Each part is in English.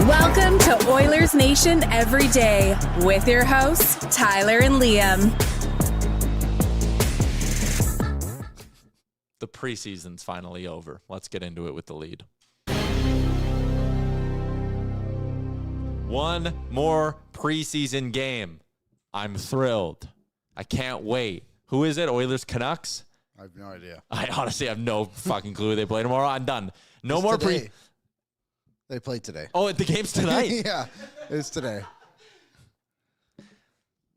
Welcome to Oilers Nation Everyday with your hosts, Tyler and Liam. The preseason's finally over. Let's get into it with the lead. One more preseason game. I'm thrilled. I can't wait. Who is it? Oilers Canucks? I have no idea. I honestly have no fucking clue. They play tomorrow. I'm done. No more today. They played today. Oh, the game's tonight. Yeah, it's today.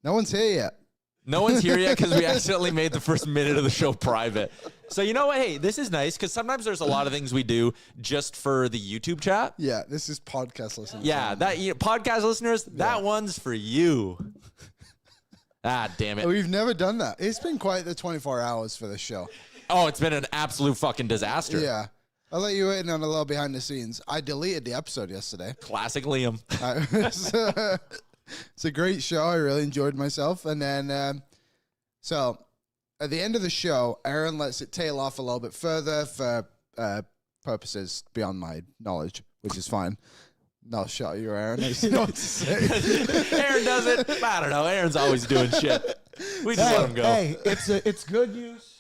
No one's here yet. No one's here yet because we accidentally made the first minute of the show private. So you know what? Hey, this is nice because sometimes there's a lot of things we do just for the YouTube chat. Yeah, this is podcast listeners. Yeah, podcast listeners, that one's for you. Ah, damn it. We've never done that. It's been quite the 24 hours for this show. Oh, it's been an absolute fucking disaster. Yeah. I'll let you in on a little behind the scenes. I deleted the episode yesterday. Classic Liam. It's a great show. I really enjoyed myself. And then, so at the end of the show, Aaron lets it tail off a little bit further for purposes beyond my knowledge, which is fine. No, shut you, Aaron. I just know what to say. Aaron does it. I don't know. Aaron's always doing shit. We just let him go. Hey, it's good use.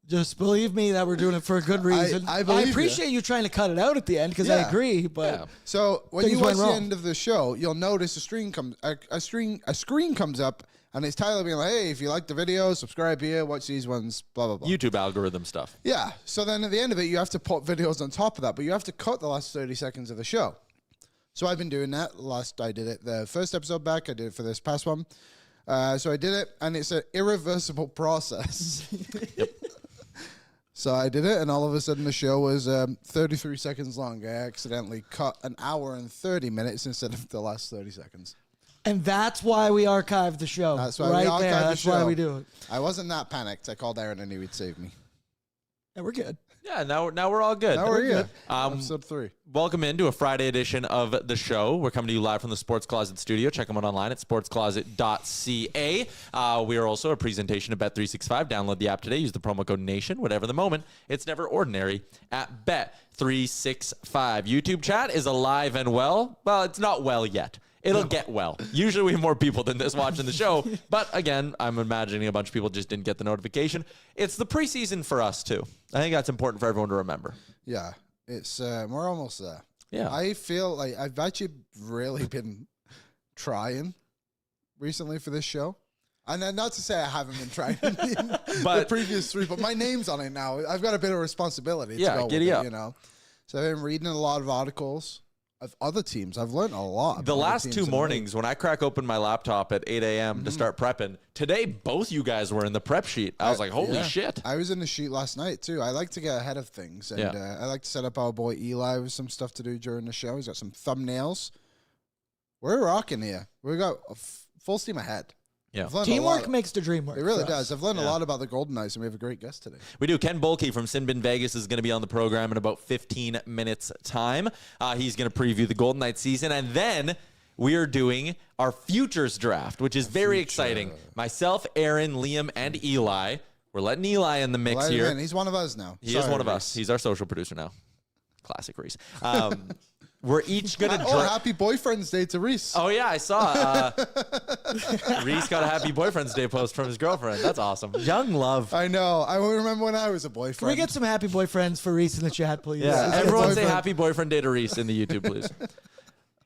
Just believe me that we're doing it for a good reason. I appreciate you trying to cut it out at the end because I agree. But so when you watch the wrong. end of the show, you'll notice a screen comes up, and it's Tyler being like, "Hey, if you like the video, subscribe here, watch these ones, blah blah blah." YouTube algorithm stuff. Yeah. So then at the end of it, you have to put videos on top of that, but you have to cut the last 30 seconds of the show. So I've been doing that. I did it the first episode back. I did it for this past one. So I did it, and it's an irreversible process. Yep. So I did it, and all of a sudden the show was 33 seconds long. I accidentally cut an hour and 30 minutes instead of the last 30 seconds. And that's why we archived the show. That's why we archived the show. That's why we do it. I wasn't that panicked. I called Aaron and he would save me. Yeah, we're good. Yeah, now we're all good. Now we're good. Episode 3. Welcome into a Friday edition of the show. We're coming to you live from the Sports Closet studio. Check them out online at sportscloset.ca. We are also a presentation of Bet365. Download the app today. Use the promo code NATION. Whatever the moment, it's never ordinary at Bet365. YouTube chat is alive and well. Well, it's not well yet. It'll get well. Usually we have more people than this watching the show. But again, I'm imagining a bunch of people just didn't get the notification. It's the preseason for us, too. I think that's important for everyone to remember. Yeah. It's we're almost there. Yeah. I feel like I've actually really been trying recently for this show. And then not to say I haven't been trying the previous 3, but my name's on it now. I've got a bit of responsibility to go with it, you know. So I've been reading a lot of articles of other teams. I've learned a lot. The last 2 mornings when I crack open my laptop at 8 a.m. to start prepping, today both you guys were in the prep sheet. I was like, holy shit. I was in the sheet last night too. I like to get ahead of things. And I like to set up our boy Eli with some stuff to do during the show. He's got some thumbnails. We're rocking here. We got full steam ahead. Yeah. Teamwork makes the dream work. It really does. I've learned a lot about the Golden Knights, and we have a great guest today. We do. Ken Boehlke from Sin Bin Vegas is going to be on the program in about 15 minutes' time. He's going to preview the Golden Knights season, and then we are doing our futures draft, which is very exciting. Myself, Aaron, Liam, and Eli. We're letting Eli in the mix here. Man, he's one of us now. He is one of us. He's our social producer now. Classic Reese. We're each going to happy Boyfriend's Day to Reese. Oh, yeah, I saw. Reese got a happy Boyfriend's Day post from his girlfriend. That's awesome. Young love. I know. I remember when I was a boyfriend. Can we get some happy boyfriends for Reese in the chat, please? Yeah, everyone say happy Boyfriend Day to Reese in the YouTube, please.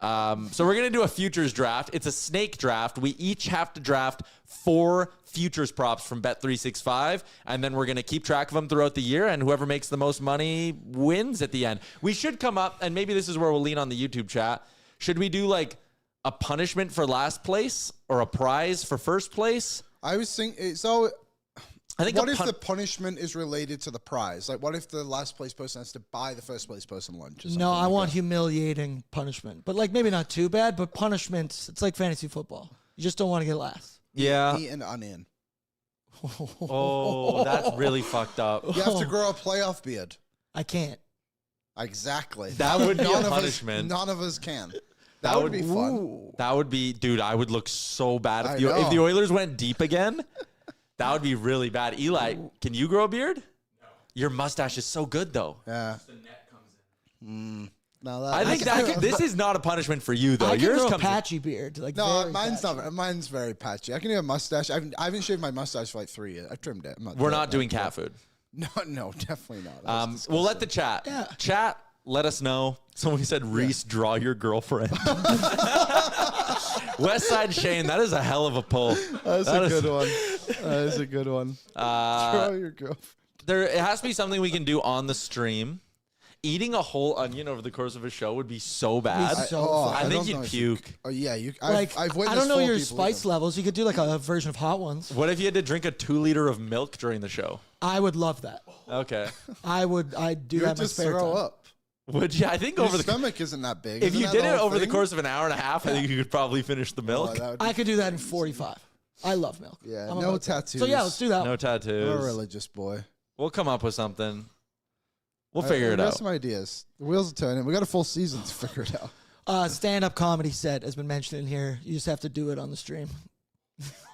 So we're going to do a futures draft. It's a snake draft. We each have to draft 4 futures props from Bet365, and then we're going to keep track of them throughout the year, and whoever makes the most money wins at the end. We should come up, and maybe this is where we'll lean on the YouTube chat. Should we do like a punishment for last place or a prize for first place? I was thinking, so I think what if the punishment is related to the prize? Like, what if the last place person has to buy the first place person lunch or something? No, I want that? humiliating punishment. But like maybe not too bad, but punishments, it's like fantasy football. You just don't want to get last. Yeah. Eat an onion. Oh, that's really fucked up. You have to grow a playoff beard. I can't. Exactly. That would be a punishment. None of us can. That would be fun. That would be, dude, I would look so bad if the Oilers went deep again. That would be really bad. Eli, can you grow a beard? No. Your mustache is so good, though. Yeah. The net comes in. Now I think this is not a punishment for you though. I can Yours grow a comes. patchy beard. Like No, very mine's patchy. not. Mine's very patchy. I can do a mustache. I haven't shaved my mustache for like 3 years. I trimmed it. We're not doing cat food. No, definitely not. We'll let the chat. Yeah. Chat, let us know. Someone said, Reese, draw your girlfriend. West Side Shane, that is a hell of a pull. That's a good one. That is a good one. Draw your girlfriend. It has to be something we can do on the stream. Eating a whole onion over the course of a show would be so bad. I think you'd puke. Oh yeah, Like, I've I don't know 4 your people spice levels. You could do like a version of Hot Ones. What if you had to drink a 2 liter of milk during the show? I would love that. Okay. I'd do You that would in my just spare throw time. up. Would you? I think Your over the stomach isn't that big. if Isn't you that did the it whole over the thing? course of an hour and a half, I think you could probably finish the milk. Oh, that would I could do that in 45. I love milk. Yeah, I'm no about that. tattoos. So yeah, let's do that. No one. I'm a tattoos. religious boy. We'll come up with something. We'll figure it We got out. some ideas. The wheels are turning. We got a full season to figure it out. Stand-up comedy set has been mentioned in here. You just have to do it on the stream.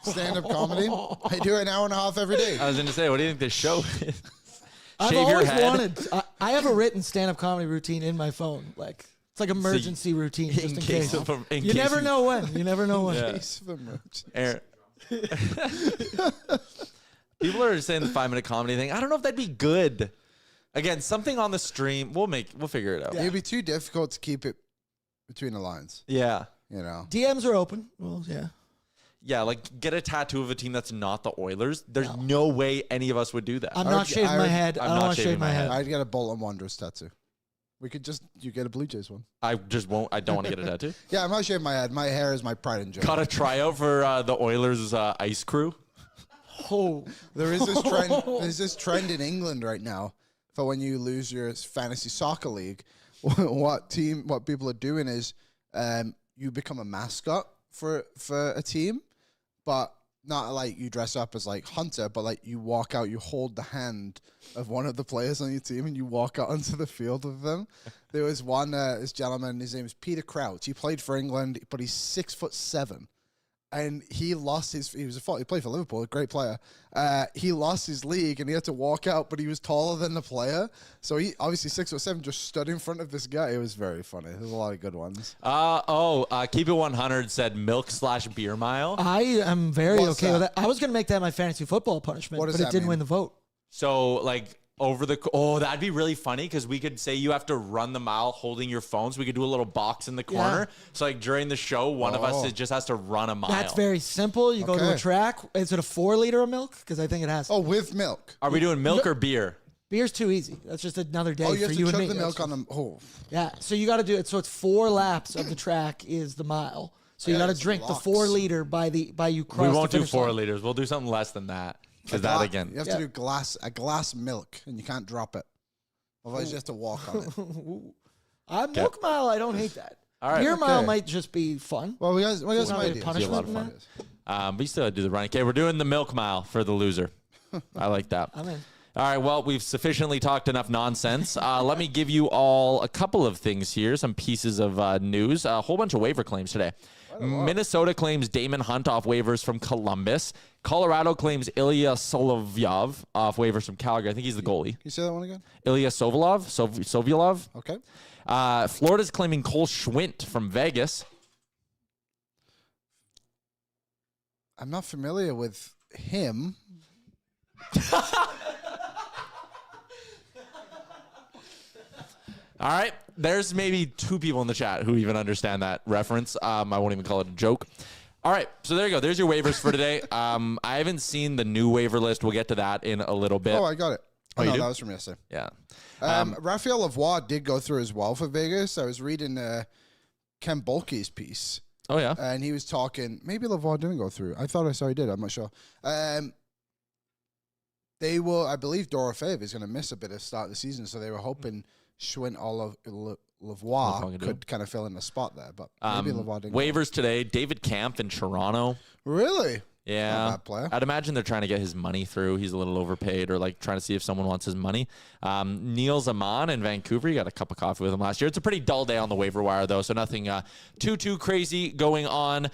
Stand-up comedy. I do an hour and a half every day. I was going to say, what do you think this show is? I've Shave your always head. wanted. I have a written stand-up comedy routine in my phone. Like it's like emergency routine, just in case. You never know when. You never know when. Yeah. Case of emergency. Aaron. People are saying the 5-minute comedy thing. I don't know if that'd be good. Again, something on the stream. We'll figure it out. It'd be too difficult to keep it between the lines. Yeah. You know. DMs are open. Well, yeah. Yeah, like get a tattoo of a team that's not the Oilers. There's no way any of us would do that. I'm not shaving my head. I I'm don't not want to shaving shave my my head. head. I'd get a Bolton Wanderers tattoo. You get a Blue Jays one. I just won't. I don't want to get a tattoo. Yeah, I'm not shaving my head. My hair is my pride and joy. Got a tryout for the Oilers ice crew. Oh, There is this trend. There's this trend in England right now for when you lose your fantasy soccer league. What people are doing is you become a mascot for a team, but not like you dress up as like Hunter, but like you walk out, you hold the hand of one of the players on your team, and you walk out onto the field with them. There was one this gentleman. His name is Peter Crouch. He played for England, but he's 6'7". And he lost his. He played for Liverpool, a great player. He lost his league, and he had to walk out. But he was taller than the player, so he obviously 6'7", just stood in front of this guy. It was very funny. There's a lot of good ones. Keep it 100 said milk/beer mile. I am very What's okay with that? that. I was going to make that my fantasy football punishment, What does but it that didn't mean? win the vote. So like that'd be really funny because we could say you have to run the mile holding your phone. So we could do a little box in the corner. So like during the show, one of us just has to run a mile. That's very simple. You go to a Okay. track. Is it a 4 liter of milk? Because I think it has. Oh, with milk. Are we doing milk or beer? Beer's too easy. That's just another day Oh, you for have you to and chug me. the milk That's on them. Oh, Yeah, so you got to do it. So it's 4 laps of the track is the mile. So you Yeah, got to it's drink the lots. 4 liter by you cross. We won't the do finish 4 line. liters. We'll do something less than that. Because that again. you have to do a glass milk, and you can't drop it. Otherwise, you have to walk on it. Milk mile, I don't hate that. All right. Beer mile Okay. might just be fun. Well, we got some not really ideas. punishment Yeah, a lot in of that. fun. But you still gotta do the running. Okay, we're doing the milk mile for the loser. I like that. I'm in. All right, well, we've sufficiently talked enough nonsense. Let me give you all a couple of things here, some pieces of news. A whole bunch of waiver claims today. Minnesota claims Damon Hunt off waivers from Columbus. Colorado claims Ilya Solovyev off waivers from Calgary. I think he's the goalie. Can you say that one again? Ilya Sovyolov. Okay. Florida's claiming Cole Schwint from Vegas. I'm not familiar with him. All right. There's maybe 2 people in the chat who even understand that reference. I won't even call it a joke. All right. So there you go. There's your waivers for today. I haven't seen the new waiver list. We'll get to that in a little bit. Oh, I got it. Oh, you no, do? that was from yesterday. Yeah. Raphael Lavoie did go through as well for Vegas. I was reading Ken Boehlke's piece, Oh, yeah. and he was talking. Maybe Lavoie didn't go through. I thought I saw he did. I'm not sure. They will. I believe Dorofeev is going to miss a bit of start of the season, so they were hoping Schwint or Lavoie could kind of fill in the spot there. But maybe Lavoie didn't. Waivers today. David Kampf in Toronto. Really? Yeah. Not a bad player. I'd imagine they're trying to get his money through. He's a little overpaid, or like trying to see if someone wants his money. Niels Aman in Vancouver, you got a cup of coffee with him last year. It's a pretty dull day on the waiver wire, though, so nothing too crazy going on.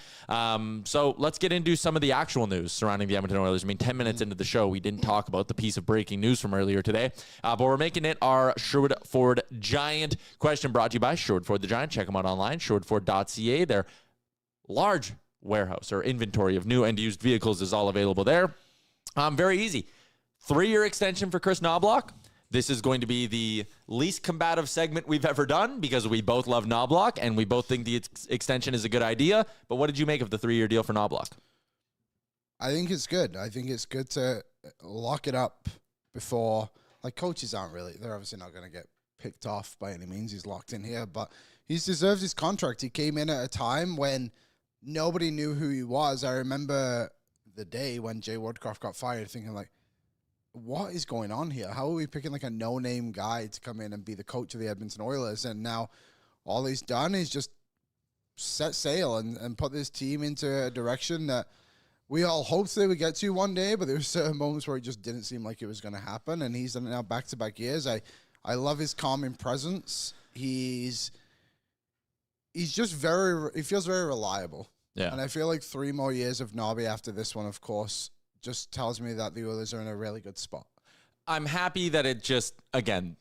So let's get into some of the actual news surrounding the Edmonton Oilers. I mean, 10 minutes into the show, we didn't talk about the piece of breaking news from earlier today, but we're making it our Sherwood Ford Giant question, brought to you by Sherwood Ford the Giant. Check them out online, sherwoodford.ca. Their large warehouse or inventory of new and used vehicles is all available there. Very easy. 3-year extension for Kris Knoblauch. This is going to be the least combative segment we've ever done because we both love Knoblock and we both think the extension is a good idea. But what did you make of the 3-year deal for Knoblauch? I think it's good. I think it's good to lock it up before, like, coaches aren't really, they're obviously not going to get picked off by any means. He's locked in here, but he's deserved his contract. He came in at a time when nobody knew who he was. I remember the day when Jay Woodcroft got fired thinking, like, what is going on here? How are we picking like a no-name guy to come in and be the coach of the Edmonton Oilers? And now all he's done is just set sail and put this team into a direction that we all hoped they would get to one day, but there were certain moments where it just didn't seem like it was going to happen. And he's done it now back-to-back years. I love his calming presence. He's just he feels very reliable. Yeah. And I feel like 3 more years of Nobby after this one, of course, just tells me that the Oilers are in a really good spot. I'm happy that it just, again,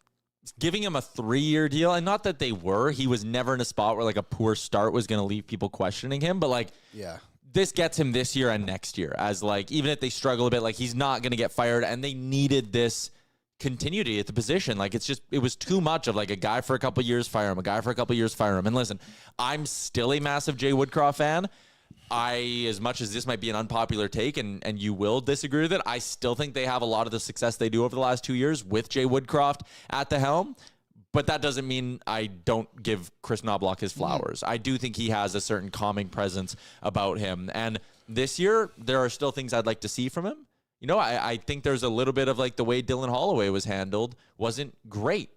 giving him a 3-year deal, and not that they were. He was never in a spot where like a poor start was going to leave people questioning him, but like, yeah, this gets him this year and next year as like, even if they struggle a bit, like he's not going to get fired, and they needed this continuity at the position. Like it was too much of like a guy for a couple years, fire him, a guy for a couple years, fire him. And listen, I'm still a massive Jay Woodcroft fan. As much as this might be an unpopular take, and you will disagree with it, I still think they have a lot of the success they do over the last 2 years with Jay Woodcroft at the helm. But that doesn't mean I don't give Kris Knoblauch his flowers. I do think he has a certain calming presence about him. And this year, there are still things I'd like to see from him. You know, I think there's a little bit of like the way Dylan Holloway was handled wasn't great.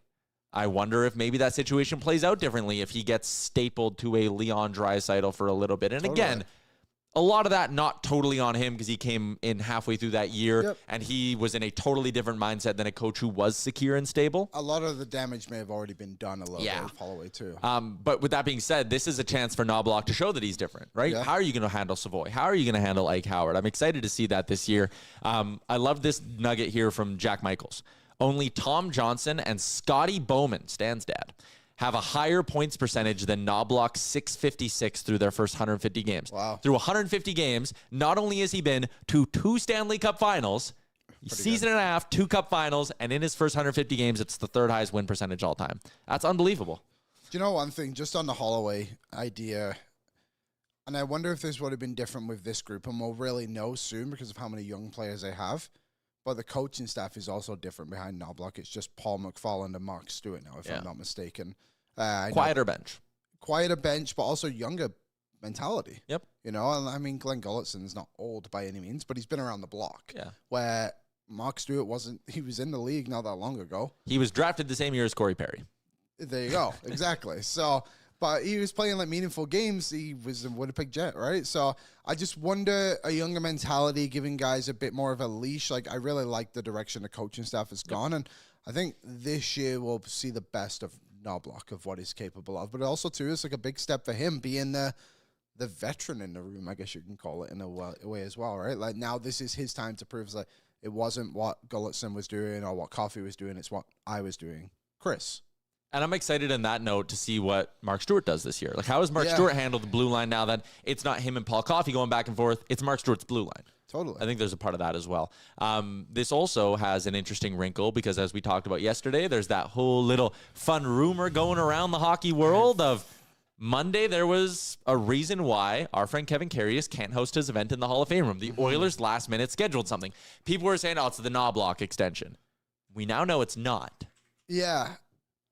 I wonder if maybe that situation plays out differently if he gets stapled to a Leon Draisaitl for a little bit. And again, a lot of that not totally on him because he came in halfway through that year and he was in a totally different mindset than a coach who was secure and stable. A lot of the damage may have already been done a little bit with Holloway too. But with that being said, this is a chance for Knoblauch to show that he's different, right? Yeah. How are you going to handle Savoy? How are you going to handle Ike Howard? I'm excited to see that this year. I love this nugget here from Jack Michaels. Only Tom Johnson and Scotty Bowman, Stan's dad, have a higher points percentage than Knobloch, 656 through their first 150 games. Wow. Through 150 games, not only has he been to 2 Stanley Cup finals, season and a half, 2 Cup finals, and in his first 150 games, it's the 3rd highest win percentage all time. That's unbelievable. Do you know one thing, just on the Holloway idea, and I wonder if this would have been different with this group, and we'll really know soon because of how many young players they have. But the coaching staff is also different behind Knobloch. It's just Paul McFarland and Mark Stewart now, if I'm not mistaken. Quieter bench. Quieter bench, but also younger mentality. Yep. You know, and I mean, Glenn Gullettson's not old by any means, but he's been around the block. Yeah. Where Mark Stewart wasn't, he was in the league not that long ago. He was drafted the same year as Corey Perry. There you go. Exactly. So, but he was playing like meaningful games. He was a Winnipeg Jet, right? So I just wonder a younger mentality, giving guys a bit more of a leash. Like, I really like the direction the coaching staff has gone. And I think this year we'll see the best of Knobloch, of what he's capable of. But also, too, it's like a big step for him being the veteran in the room, I guess you can call it in a way as well, right? Like, now this is his time to prove it's like it wasn't what Gulletson was doing or what Coffey was doing. It's what I was doing. Kris. And I'm excited in that note to see what Mark Stewart does this year. Like, how has Mark Stewart handled the blue line now that it's not him and Paul Coffey going back and forth? It's Mark Stewart's blue line. Totally. I think there's a part of that as well. This also has an interesting wrinkle because, as we talked about yesterday, there's that whole little fun rumor going around the hockey world of Monday there was a reason why our friend Kevin Karius can't host his event in the Hall of Fame room. The Oilers last minute scheduled something. People were saying, oh, it's the Knobloch extension. We now know it's not. Yeah.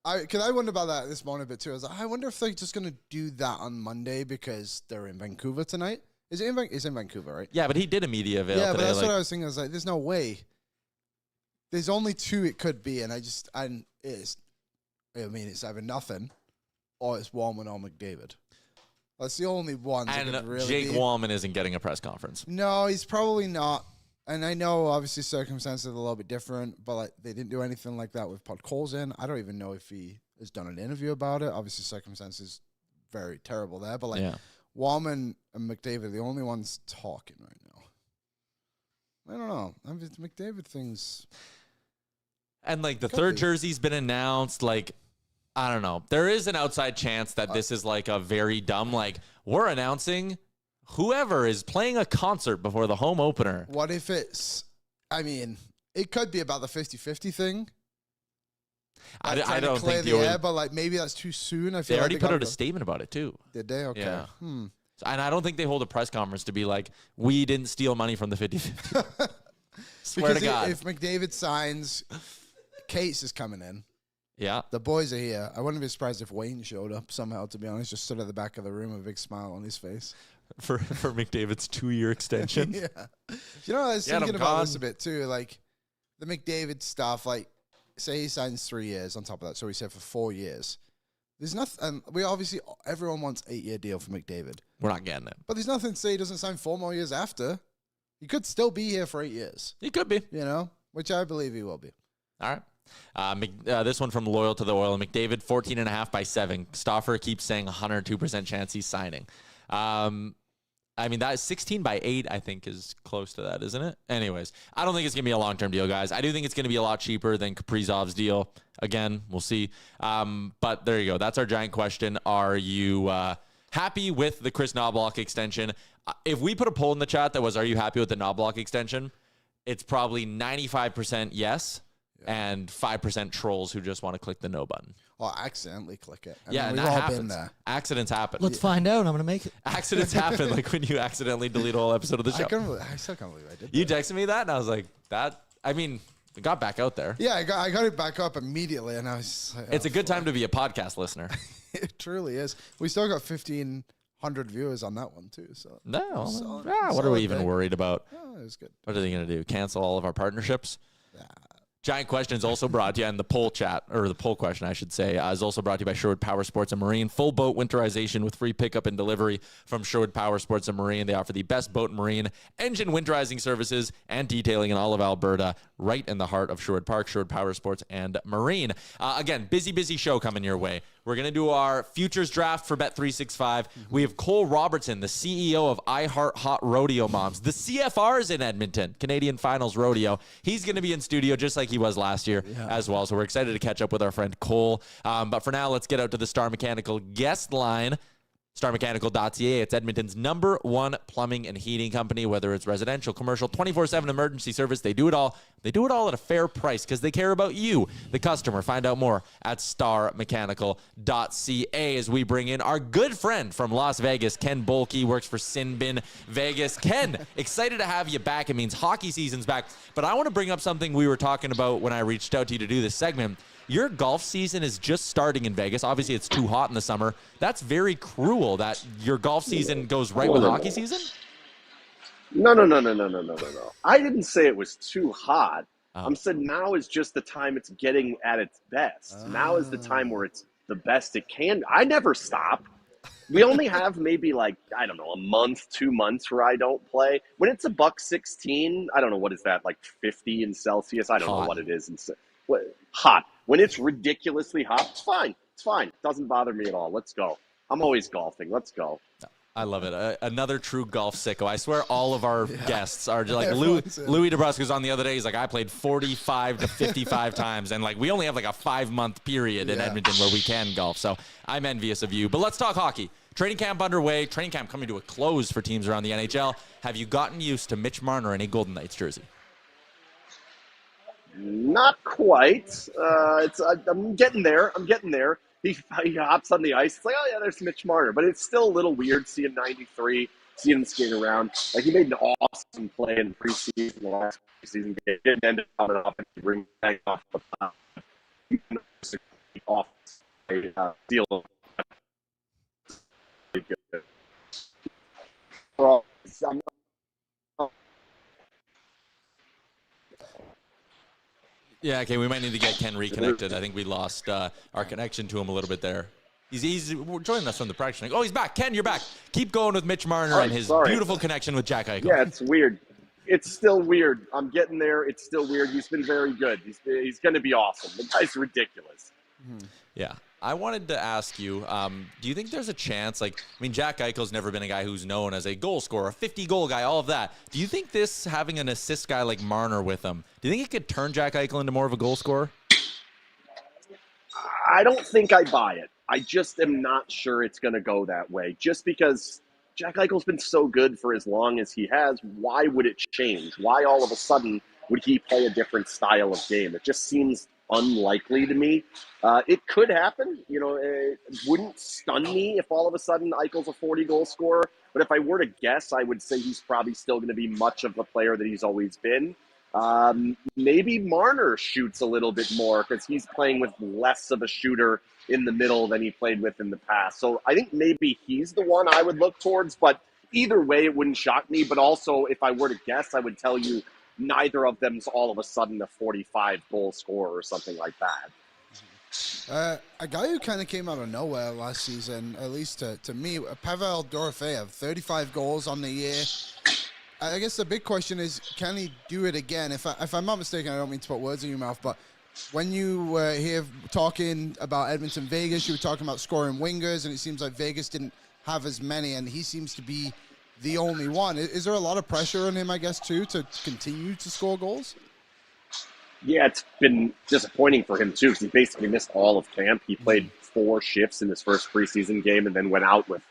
I wonder about that this morning a bit too. I wonder if they're just going to do that on Monday because they're in Vancouver tonight. Is it it's in Vancouver, right? Yeah, but he did a media avail today. Yeah, but that's what I was thinking. I was like, there's no way. There's only 2 it could be, and it's either nothing or it's Walman or McDavid. That's the only ones. And really Jake Wallman isn't getting a press conference. No, he's probably not. And I know, obviously, circumstances are a little bit different, but like, they didn't do anything like that with Podkolzin. I don't even know if he has done an interview about it. Obviously, circumstances very terrible there. But like Wallman and McDavid are the only ones talking right now. I don't know. McDavid thing's... And like the third jersey's been announced. Like, I don't know. There is an outside chance that this is like a very dumb, like, we're announcing whoever is playing a concert before the home opener. What if it's, I mean, it could be about the 50-50 thing. I don't think the Oilers, but like maybe that's too soon. I feel they already put out a statement about it too. Did they? Okay. Yeah. And I don't think they hold a press conference to be like, we didn't steal money from the 50-50. Swear to God. If McDavid signs, Case is coming in. Yeah. The boys are here. I wouldn't be surprised if Wayne showed up somehow, to be honest, just stood at the back of the room with a big smile on his face. For McDavid's 2-year extension. Yeah. You know, I was thinking about this a bit too. Like, the McDavid stuff, like, say he signs 3 years on top of that. So he said for 4 years. There's nothing, and everyone wants 8-year deal for McDavid. We're not getting it. But there's nothing to say he doesn't sign 4 more years after. He could still be here for 8 years. He could be. You know, which I believe he will be. All right. This one from Loyal to the Oil. McDavid, 14.5 by 7. Stauffer keeps saying 102% chance he's signing. I mean, that is 16 by 8, I think, is close to that, isn't it? Anyways, I don't think it's going to be a long-term deal, guys. I do think it's going to be a lot cheaper than Kaprizov's deal. Again, we'll see. But there you go. That's our giant question. Are you happy with the Kris Knoblauch extension? If we put a poll in the chat that was, are you happy with the Knoblauch extension? It's probably 95% yes. And 5% trolls who just want to click the no button. Or accidentally click it. And we've all been there. Accidents happen. Let's find out. I'm going to make it. Accidents happen, like when you accidentally delete a whole episode of the show. I still can't believe I did that. You texted me that, and I was like, it got back out there. Yeah, I got it back up immediately, and I was like, it's a good time to be a podcast listener. It truly is. We still got 1,500 viewers on that one, too. So what are we even worried about? Oh, it was good. What are they going to do? Cancel all of our partnerships? Giant question is also brought to you, and the poll chat, or the poll question, I should say, is also brought to you by Sherwood Power Sports and Marine. Full boat winterization with free pickup and delivery from Sherwood Power Sports and Marine. They offer the best boat and marine engine winterizing services and detailing in all of Alberta, right in the heart of Sherwood Park, Sherwood Power Sports and Marine. Again, busy show coming your way. We're going to do our futures draft for Bet365. We have Cole Robertson, the CEO of iHeart Hot Rodeo Moms. The CFR's in Edmonton, Canadian Finals Rodeo. He's going to be in studio just like he was last year as well. So we're excited to catch up with our friend Cole. But for now, let's get out to the Star Mechanical guest line. StarMechanical.ca. It's Edmonton's #1 plumbing and heating company, whether it's residential, commercial, 24/7 emergency service. They do it all. They do it all at a fair price because they care about you, the customer. Find out more at StarMechanical.ca as we bring in our good friend from Las Vegas, Ken Boehlke, works for Sinbin Vegas. Ken, excited to have you back. It means hockey season's back. But I want to bring up something we were talking about when I reached out to you to do this segment. Your golf season is just starting in Vegas. Obviously, it's too hot in the summer. That's very cruel that your golf season goes right with hockey season? No. I didn't say it was too hot. I said now is just the time it's getting at its best. Now is the time where it's the best it can. I never stop. We only have maybe a month, 2 months where I don't play. When it's $1.16, I don't know, what is that, like 50 in Celsius? I don't know what it is. Hot. When it's ridiculously hot, it's fine. It's fine. It doesn't bother me at all. Let's go. I'm always golfing. Let's go. I love it. Another true golf sicko. I swear all of our guests are just like Louis DeBrusco's on the other day. He's like, I played 45 to 55 times. And we only have a 5-month period in Edmonton where we can golf. So I'm envious of you. But let's talk hockey. Training camp underway. Training camp coming to a close for teams around the NHL. Have you gotten used to Mitch Marner in a Golden Knights jersey? Not quite. I'm getting there. He hops on the ice. It's like, oh, yeah, there's Mitch Marner. But it's still a little weird seeing 93, seeing him skating around. He made an awesome play in preseason, the last preseason game. It didn't end up on an offensive ring back off the deal. Yeah, okay, we might need to get Ken reconnected. I think we lost our connection to him a little bit there. He's joining us from the practice. Like, oh, he's back. Ken, you're back. Keep going with Mitch Marner and his beautiful connection with Jack Eichel. Yeah, it's weird. It's still weird. I'm getting there. It's still weird. He's been very good. He's going to be awesome. The guy's ridiculous. Yeah. I wanted to ask you, do you think there's a chance, Jack Eichel's never been a guy who's known as a goal scorer, a 50-goal guy, all of that. Do you think this, having an assist guy like Marner with him, do you think it could turn Jack Eichel into more of a goal scorer? I don't think I buy it. I just am not sure it's going to go that way. Just because Jack Eichel's been so good for as long as he has, why would it change? Why all of a sudden would he play a different style of game? It just seems unlikely to me. It could happen. It wouldn't stun me if all of a sudden Eichel's a 40-goal scorer. But if I were to guess, I would say he's probably still going to be much of the player that he's always been. Maybe Marner shoots a little bit more because he's playing with less of a shooter in the middle than he played with in the past. So I think maybe he's the one I would look towards. But either way, it wouldn't shock me. But also, if I were to guess, I would tell you neither of them's all of a sudden a 45-goal scorer or something like that. A guy who kind of came out of nowhere last season, at least to me, Pavel Dorofeyev, 35 goals on the year. I guess the big question is, can he do it again? If I'm not mistaken, I don't mean to put words in your mouth, but when you were here talking about Edmonton, Vegas, you were talking about scoring wingers, and it seems like Vegas didn't have as many, and he seems to be the only one. Is there a lot of pressure on him, I guess, too, to continue to score goals? Yeah, it's been disappointing for him, too, because he basically missed all of camp. He played 4 shifts in his first preseason game and then went out with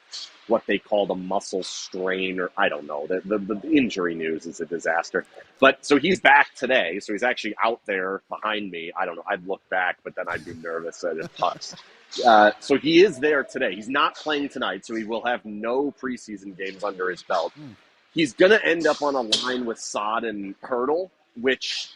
what they called a muscle strain, or I don't know. The injury news is a disaster. But so he's back today. So he's actually out there behind me. I don't know. I'd look back, but then I'd be nervous at it pucks. So he is there today. He's not playing tonight, so he will have no preseason games under his belt. He's going to end up on a line with Saad and Hurdle, which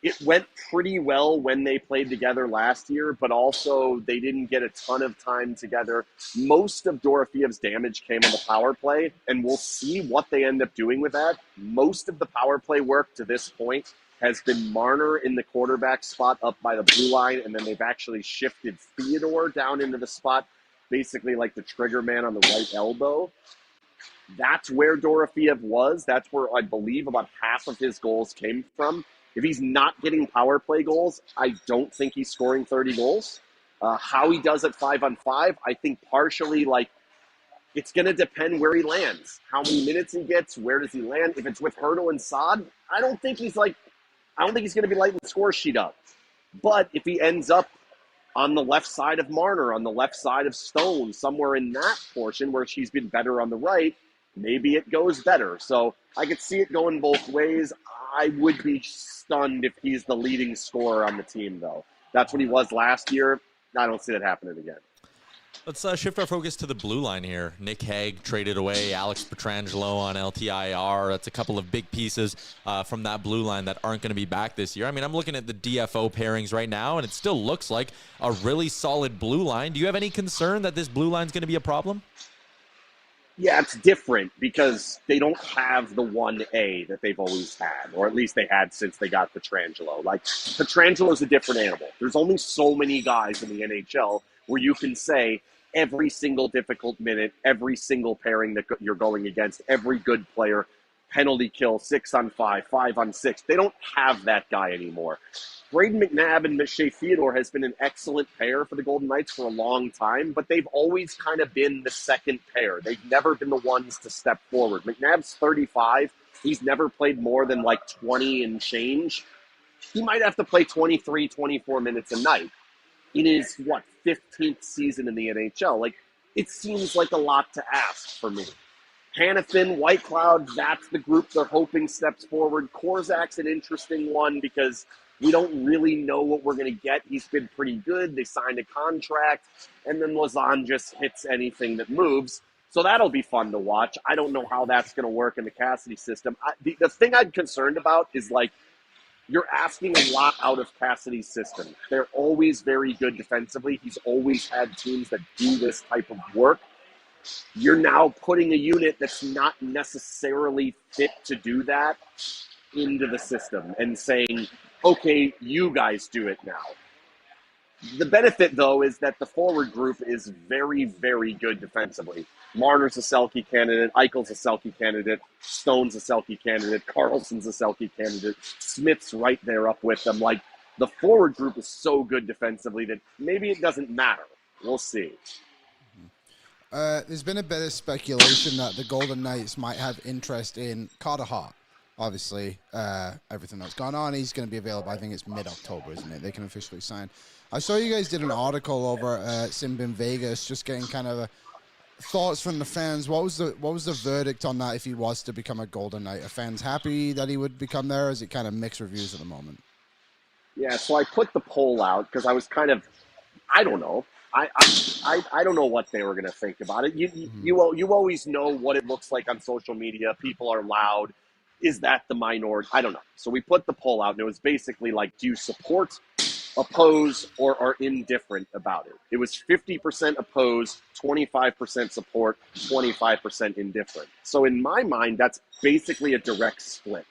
it went pretty well when they played together last year, but also they didn't get a ton of time together. Most of Dorofeyev's damage came on the power play, and we'll see what they end up doing with that. Most of the power play work to this point has been Marner in the quarterback spot up by the blue line, and then they've actually shifted Theodore down into the spot, basically like the trigger man on the right elbow. That's where Dorofeyev was. That's where I believe about half of his goals came from. If he's not getting power play goals, I don't think he's scoring 30 goals. How he does it 5-on-5, I think partially it's going to depend where he lands. How many minutes he gets, where does he land? If it's with Hurdle and Saad, I don't think he's going to be lighting the score sheet up. But if he ends up on the left side of Marner, on the left side of Stone, somewhere in that portion where she's been better on the right, maybe it goes better. So I could see it going both ways. I would be stunned if he's the leading scorer on the team, though. That's what he was last year. I don't see that happening again. Let's shift our focus to the blue line here. Nick Hague traded away Alex Pietrangelo on LTIR. That's a couple of big pieces from that blue line that aren't going to be back this year. I mean, I'm looking at the DFO pairings right now, and it still looks like a really solid blue line. Do you have any concern that this blue line is going to be a problem? Yeah, it's different because they don't have the 1A that they've always had, or at least they had since they got Pietrangelo. Pietrangelo's a different animal. There's only so many guys in the NHL where you can say every single difficult minute, every single pairing that you're going against, every good player, penalty kill, 6-on-5, 5-on-6. They don't have that guy anymore. Braden McNabb and Shea Theodore has been an excellent pair for the Golden Knights for a long time, but they've always kind of been the second pair. They've never been the ones to step forward. McNabb's 35. He's never played more than 20 and change. He might have to play 23, 24 minutes a night in his, 15th season in the NHL. It seems like a lot to ask for me. Hanifin, Whitecloud, that's the group they're hoping steps forward. Korzak's an interesting one because we don't really know what we're going to get. He's been pretty good. They signed a contract, and then Lausanne just hits anything that moves. So that'll be fun to watch. I don't know how that's going to work in the Cassidy system. The thing I'm concerned about is, you're asking a lot out of Cassidy's system. They're always very good defensively. He's always had teams that do this type of work. You're now putting a unit that's not necessarily fit to do that into the system and saying, okay, you guys do it now. The benefit, though, is that the forward group is very, very good defensively. Marner's a Selke candidate. Eichel's a Selke candidate. Stone's a Selke candidate. Carlson's a Selke candidate. Smith's right there up with them. Like, the forward group is so good defensively that maybe it doesn't matter. We'll see. There's been a bit of speculation that the Golden Knights might have interest in Carter Hart. Obviously, everything that's gone on, he's going to be available. I think it's mid-October, isn't it? They can officially sign. I saw you guys did an article over Simbin Vegas, just getting kind of thoughts from the fans. What was the verdict on that if he was to become a Golden Knight? Are fans happy that he would become there, or is it kind of mixed reviews at the moment? Yeah, so I put the poll out because I was kind of, I don't know. I don't know what they were going to think about it. You always know what it looks like on social media. People are loud. Is that the minority? I don't know. So we put the poll out, and it was basically like, do you support, oppose, or are indifferent about it? It was 50% oppose, 25% support, 25% indifferent. So in my mind, that's basically a direct split.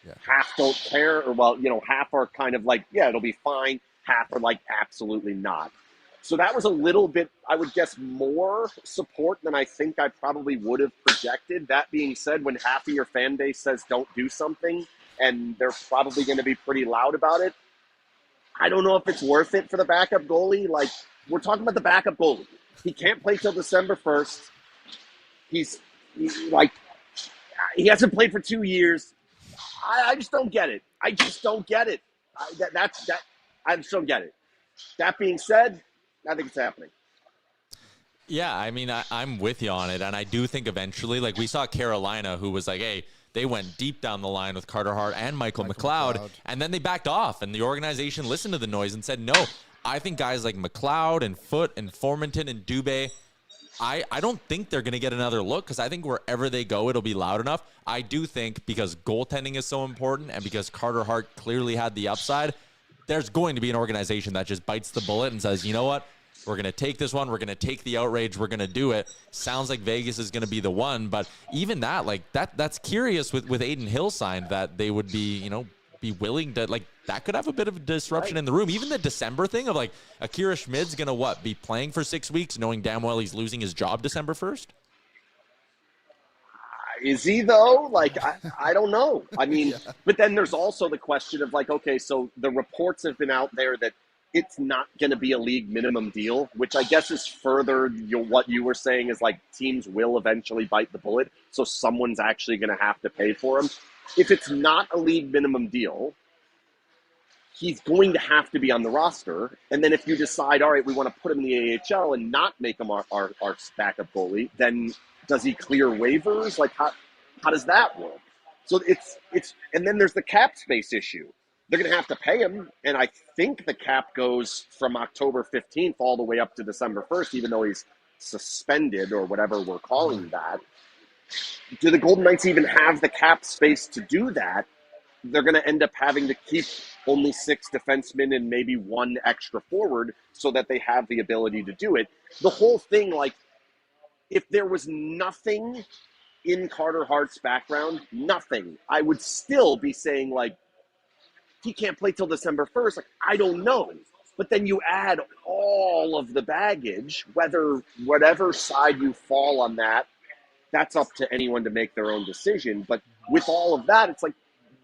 Yeah. Half don't care, or half are kind of like, yeah, it'll be fine. Half are like, absolutely not. So that was a little bit, I would guess, more support than I think I probably would have projected. That being said, when half of your fan base says don't do something, and they're probably going to be pretty loud about it, I don't know if it's worth it for the backup goalie. Like, we're talking about the backup goalie. He can't play till December 1st. He hasn't played for 2 years. I just don't get it. I just don't get it. I just don't get it. That being said, I think it's happening. Yeah, I mean, I'm with you on it, and I do think eventually, like we saw Carolina, who was like, hey, they went deep down the line with Carter Hart and Michael McLeod, and then they backed off, and the organization listened to the noise and said, no, I think guys like McLeod and Foote and Formanton and Dubé, I don't think they're going to get another look, because I think wherever they go, it'll be loud enough. I do think because goaltending is so important and because Carter Hart clearly had the upside, there's going to be an organization that just bites the bullet and says, you know what? We're going to take this one. We're going to take the outrage. We're going to do it. Sounds like Vegas is going to be the one. But even that, like that's curious with Aiden Hill signed, that they would be, be willing to, like, that could have a bit of a disruption in the room. Even the December thing of like Akira Schmid's going to be playing for 6 weeks knowing damn well he's losing his job December 1st? Is he, though? Like, I don't know. I mean, But then there's also the question of, like, okay, so the reports have been out there that it's not going to be a league minimum deal, which I guess is further what you were saying is, like, teams will eventually bite the bullet, so someone's actually going to have to pay for him. If it's not a league minimum deal, he's going to have to be on the roster. And then if you decide, all right, we want to put him in the AHL and not make him our backup goalie, then does he clear waivers? Like, how does that work? So it's and then there's the cap space issue. They're going to have to pay him, and I think the cap goes from October 15th all the way up to December 1st, even though he's suspended or whatever we're calling that. Do the Golden Knights even have the cap space to do that? They're going to end up having to keep only 6 defensemen and maybe 1 extra forward so that they have the ability to do it. The whole thing, like, if there was nothing in Carter Hart's background, nothing, I would still be saying, like, he can't play till December 1st. Like, I don't know. But then you add all of the baggage, whatever side you fall on that, that's up to anyone to make their own decision. But with all of that, it's like,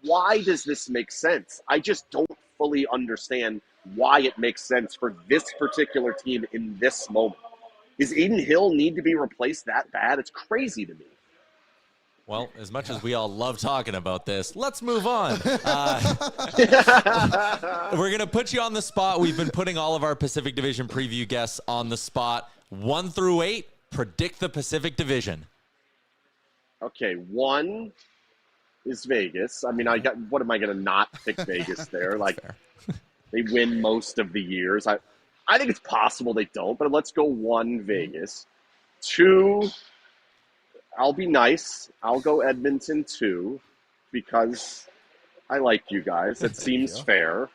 why does this make sense? I just don't fully understand why it makes sense for this particular team in this moment. Does Aiden Hill need to be replaced that bad? It's crazy to me. Well, as much as we all love talking about this, let's move on. We're going to put you on the spot. We've been putting all of our Pacific Division preview guests on the spot. 1 through 8, predict the Pacific Division. Okay, 1 is Vegas. I mean, what am I going to not pick Vegas there? Like, they win most of the years. I think it's possible they don't, but let's go 1 Vegas. 2, I'll be nice. I'll go Edmonton 2 because I like you guys. It seems fair.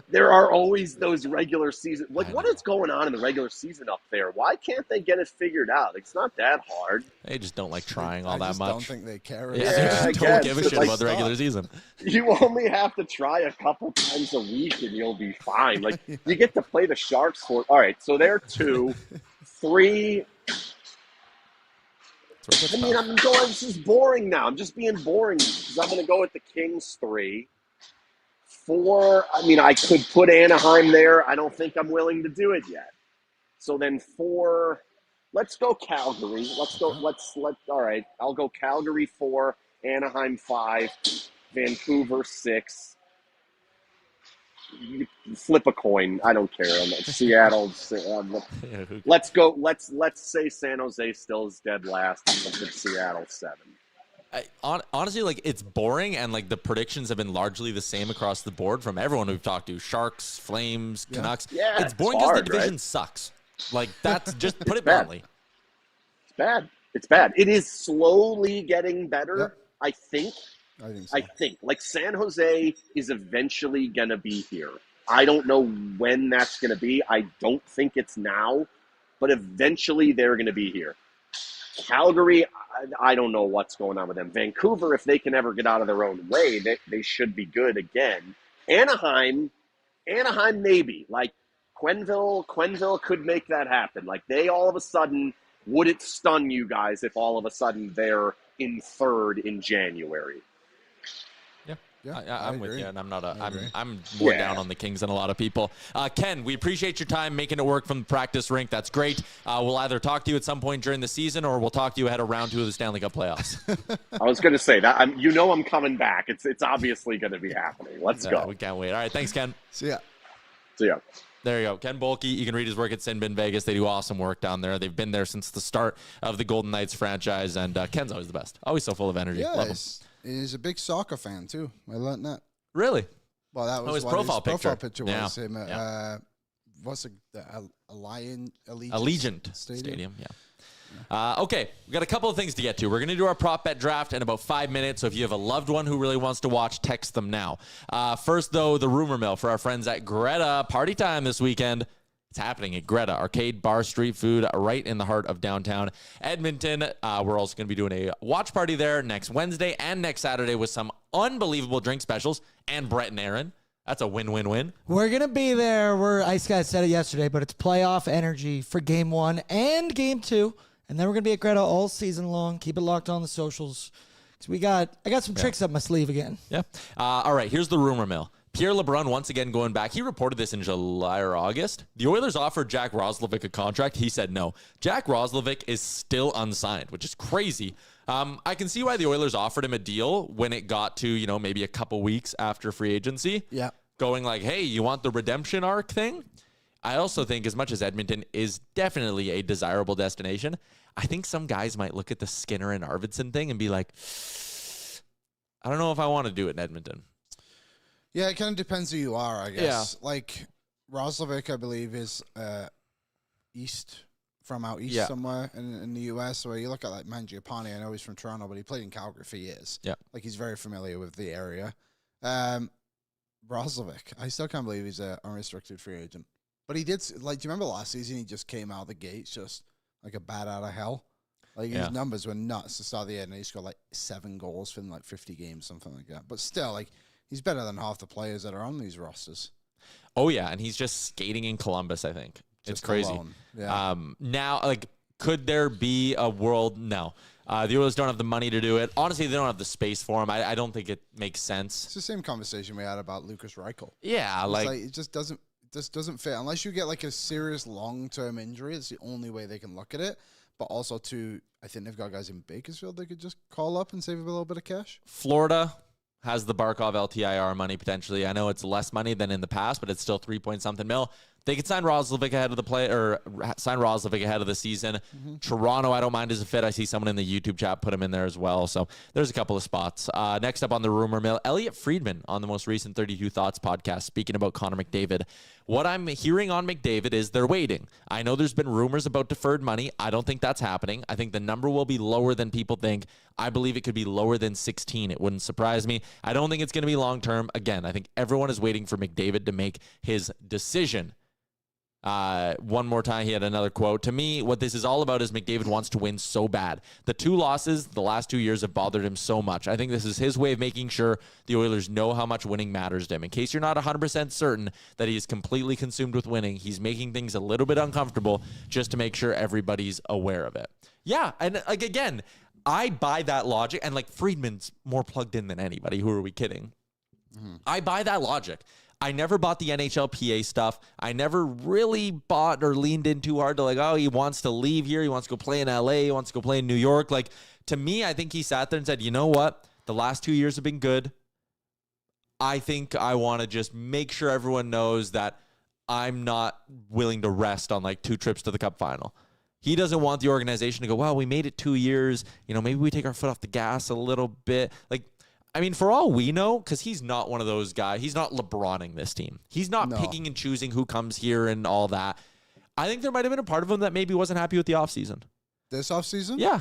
There are always those regular season. Like, what is going on in the regular season up there? Why can't they get it figured out? It's not that hard. They just don't like trying all that much. I don't think they care. Yeah, they don't give a shit about the regular season. You only have to try a couple times a week and you'll be fine. Like, you get to play the Sharks for. All right, so they're 2, 3. I mean, I'm going. This is boring now. I'm just being boring because I'm going to go with the Kings 3. 4. I mean, I could put Anaheim there. I don't think I'm willing to do it yet. So then 4. Let's go Calgary. All right. I'll go Calgary 4, Anaheim 5, Vancouver 6. You flip a coin. I don't care. Seattle. Let's go. Let's say San Jose still is dead last. Let's put Seattle 7. Honestly, like, it's boring, and like the predictions have been largely the same across the board from everyone we've talked to. Sharks, Flames, Canucks. Yeah, it's boring because the division right? sucks. Like, that's just put it bluntly. It's bad. It's bad. It is slowly getting better. Yep. I think. I think like San Jose is eventually going to be here. I don't know when that's going to be. I don't think it's now, but eventually they're going to be here. Calgary, I don't know what's going on with them. Vancouver, if they can ever get out of their own way, they should be good again. Anaheim, maybe. Like, Quenneville could make that happen. Like, they all of a sudden, would it stun you guys if all of a sudden they're in 3rd in January? Yeah, I'm with you, and I'm more down on the Kings than a lot of people. Ken, we appreciate your time making it work from the practice rink. That's great. We'll either talk to you at some point during the season, or we'll talk to you ahead of round 2 of the Stanley Cup playoffs. I was going to say that. I'm coming back. It's obviously going to be happening. Let's go. We can't wait. All right, thanks, Ken. See ya. There you go. Ken Boehlke. You can read his work at Sin Bin Vegas. They do awesome work down there. They've been there since the start of the Golden Knights franchise, and Ken's always the best. Always so full of energy. Yeah, Love him. He's a big soccer fan, too. I learned that. Really? Well, that was his what profile picture. was him. What's the Allegiant Stadium. Yeah. Okay, we got a couple of things to get to. We're going to do our prop bet draft in about 5 minutes. So if you have a loved one who really wants to watch, text them now. First, though, the rumor mill for our friends at Greta. Party time this weekend. It's happening at Greta, arcade, bar, street food, right in the heart of downtown Edmonton. We're also going to be doing a watch party there next Wednesday and next Saturday with some unbelievable drink specials and Brett and Aaron. That's a win-win-win. We're going to be there. Ice Guy said it yesterday, but it's playoff energy for Game 1 and Game 2. And then we're going to be at Greta all season long. Keep it locked on the socials. I got some tricks up my sleeve again. Yeah. All right, here's the rumor mill. Pierre LeBrun once again going back. He reported this in July or August. The Oilers offered Jack Roslovic a contract. He said no. Jack Roslovic is still unsigned, which is crazy. I can see why the Oilers offered him a deal when it got to, maybe a couple weeks after free agency. Yeah. Going like, hey, you want the redemption arc thing? I also think as much as Edmonton is definitely a desirable destination, I think some guys might look at the Skinner and Arvidsson thing and be like, I don't know if I want to do it in Edmonton. Yeah, it kind of depends who you are, I guess. Yeah. Like, Roslovic, I believe, is out east somewhere in the U.S. So you look at, like, Mangiapane, I know he's from Toronto, but he played in Calgary for years. Yeah. Like, he's very familiar with the area. Roslovic, I still can't believe he's an unrestricted free agent. But he did, like, do you remember last season he just came out of the gates just like a bat out of hell? Like, his numbers were nuts to start the year, and he scored, like, 7 goals from, like, 50 games, something like that. But still, like, he's better than half the players that are on these rosters. Oh, yeah, and he's just skating in Columbus, I think. It's crazy. Alone. Yeah. Now, like, could there be a world? No. The Oilers don't have the money to do it. Honestly, they don't have the space for him. I don't think it makes sense. It's the same conversation we had about Lucas Reichel. Yeah, like it just doesn't fit. Unless you get, like, a serious long-term injury, it's the only way they can look at it. But also, I think they've got guys in Bakersfield they could just call up and save a little bit of cash. Florida has the Barkov LTIR money potentially. I know it's less money than in the past, but it's still 3-point-something mil. They could sign Roslovic ahead of the season. Mm-hmm. Toronto, I don't mind as a fit. I see someone in the YouTube chat put him in there as well. So there's a couple of spots. Next up on the rumor mill, Elliotte Friedman on the most recent 32 Thoughts podcast, speaking about Connor McDavid. What I'm hearing on McDavid is they're waiting. I know there's been rumors about deferred money. I don't think that's happening. I think the number will be lower than people think. I believe it could be lower than 16. It wouldn't surprise me. I don't think it's going to be long term. Again, I think everyone is waiting for McDavid to make his decision. One more time, he had another quote. To me, what this is all about is McDavid wants to win so bad. The 2 losses the last 2 years have bothered him so much. I think this is his way of making sure the Oilers know how much winning matters to him. In case you're not 100% certain that he is completely consumed with winning, he's making things a little bit uncomfortable just to make sure everybody's aware of it. Yeah, and like again, I buy that logic, and like Friedman's more plugged in than anybody. Who are we kidding? I buy that logic. I never bought the NHLPA stuff. I never really bought or leaned in too hard to like, oh, he wants to leave here. He wants to go play in LA. He wants to go play in New York. Like, to me, I think he sat there and said, you know what? The last 2 years have been good. I think I want to just make sure everyone knows that I'm not willing to rest on like 2 trips to the Cup final. He doesn't want the organization to go, well, we made it 2 years. You know, maybe we take our foot off the gas a little bit. Like, I mean, for all we know, because he's not one of those guys. He's not LeBroning this team. He's not picking and choosing who comes here and all that. I think there might have been a part of him that maybe wasn't happy with the offseason. This offseason? Yeah.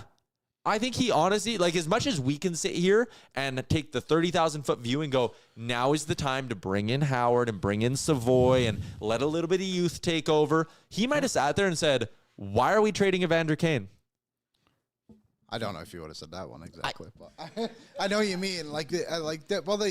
I think he honestly, like as much as we can sit here and take the 30,000-foot view and go, now is the time to bring in Howard and bring in Savoy and let a little bit of youth take over. He might have sat there and said, why are we trading Evander Kane? I don't know if you would have said that one exactly, but I know what you mean. Like that. Well,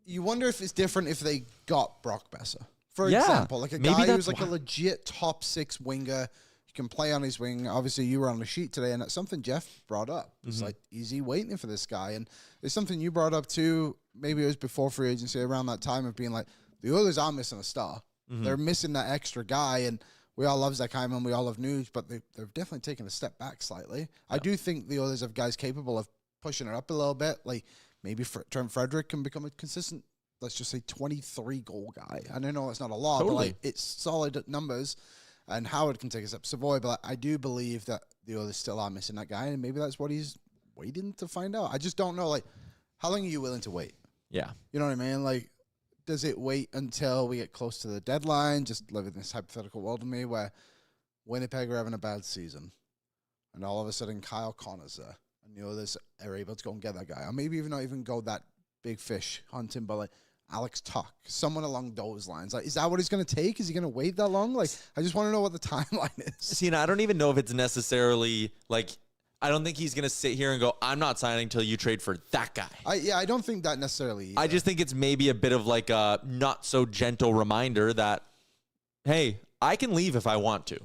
you wonder if it's different if they got Brock Besser, for example, like a guy who's like a legit top 6 winger. He can play on his wing. Obviously, you were on the sheet today, and that's something Jeff brought up. It's like, is he waiting for this guy? And it's something you brought up too. Maybe it was before free agency, around that time of being like, the Oilers are missing a star. They're missing that extra guy, and we all love Zach Hyman, we all love Nuge, but they've definitely taken a step back slightly. Yeah. I do think the Oilers have guys capable of pushing it up a little bit. Like maybe Trent Frederick can become a consistent, let's just say 23-goal guy. I don't know it's not a lot, but like it's solid numbers. And Howard can take a step. Savoy, but I do believe that the Oilers still are missing that guy, and maybe that's what he's waiting to find out. I just don't know. Like, how long are you willing to wait? Yeah. You know what I mean? Like, does it wait until we get close to the deadline? Just live in this hypothetical world with me where Winnipeg are having a bad season, and all of a sudden Kyle Connor's there, and the others are able to go and get that guy. Or maybe even not even go that big fish hunting, but like Alex Tuck, someone along those lines. Like, is that what he's going to take? Is he going to wait that long? Like, I just want to know what the timeline is. See, and I don't even know if it's necessarily like, I don't think he's going to sit here and go, I'm not signing until you trade for that guy. I don't think that necessarily either. I just think it's maybe a bit of like a not so gentle reminder that, hey, I can leave if I want to.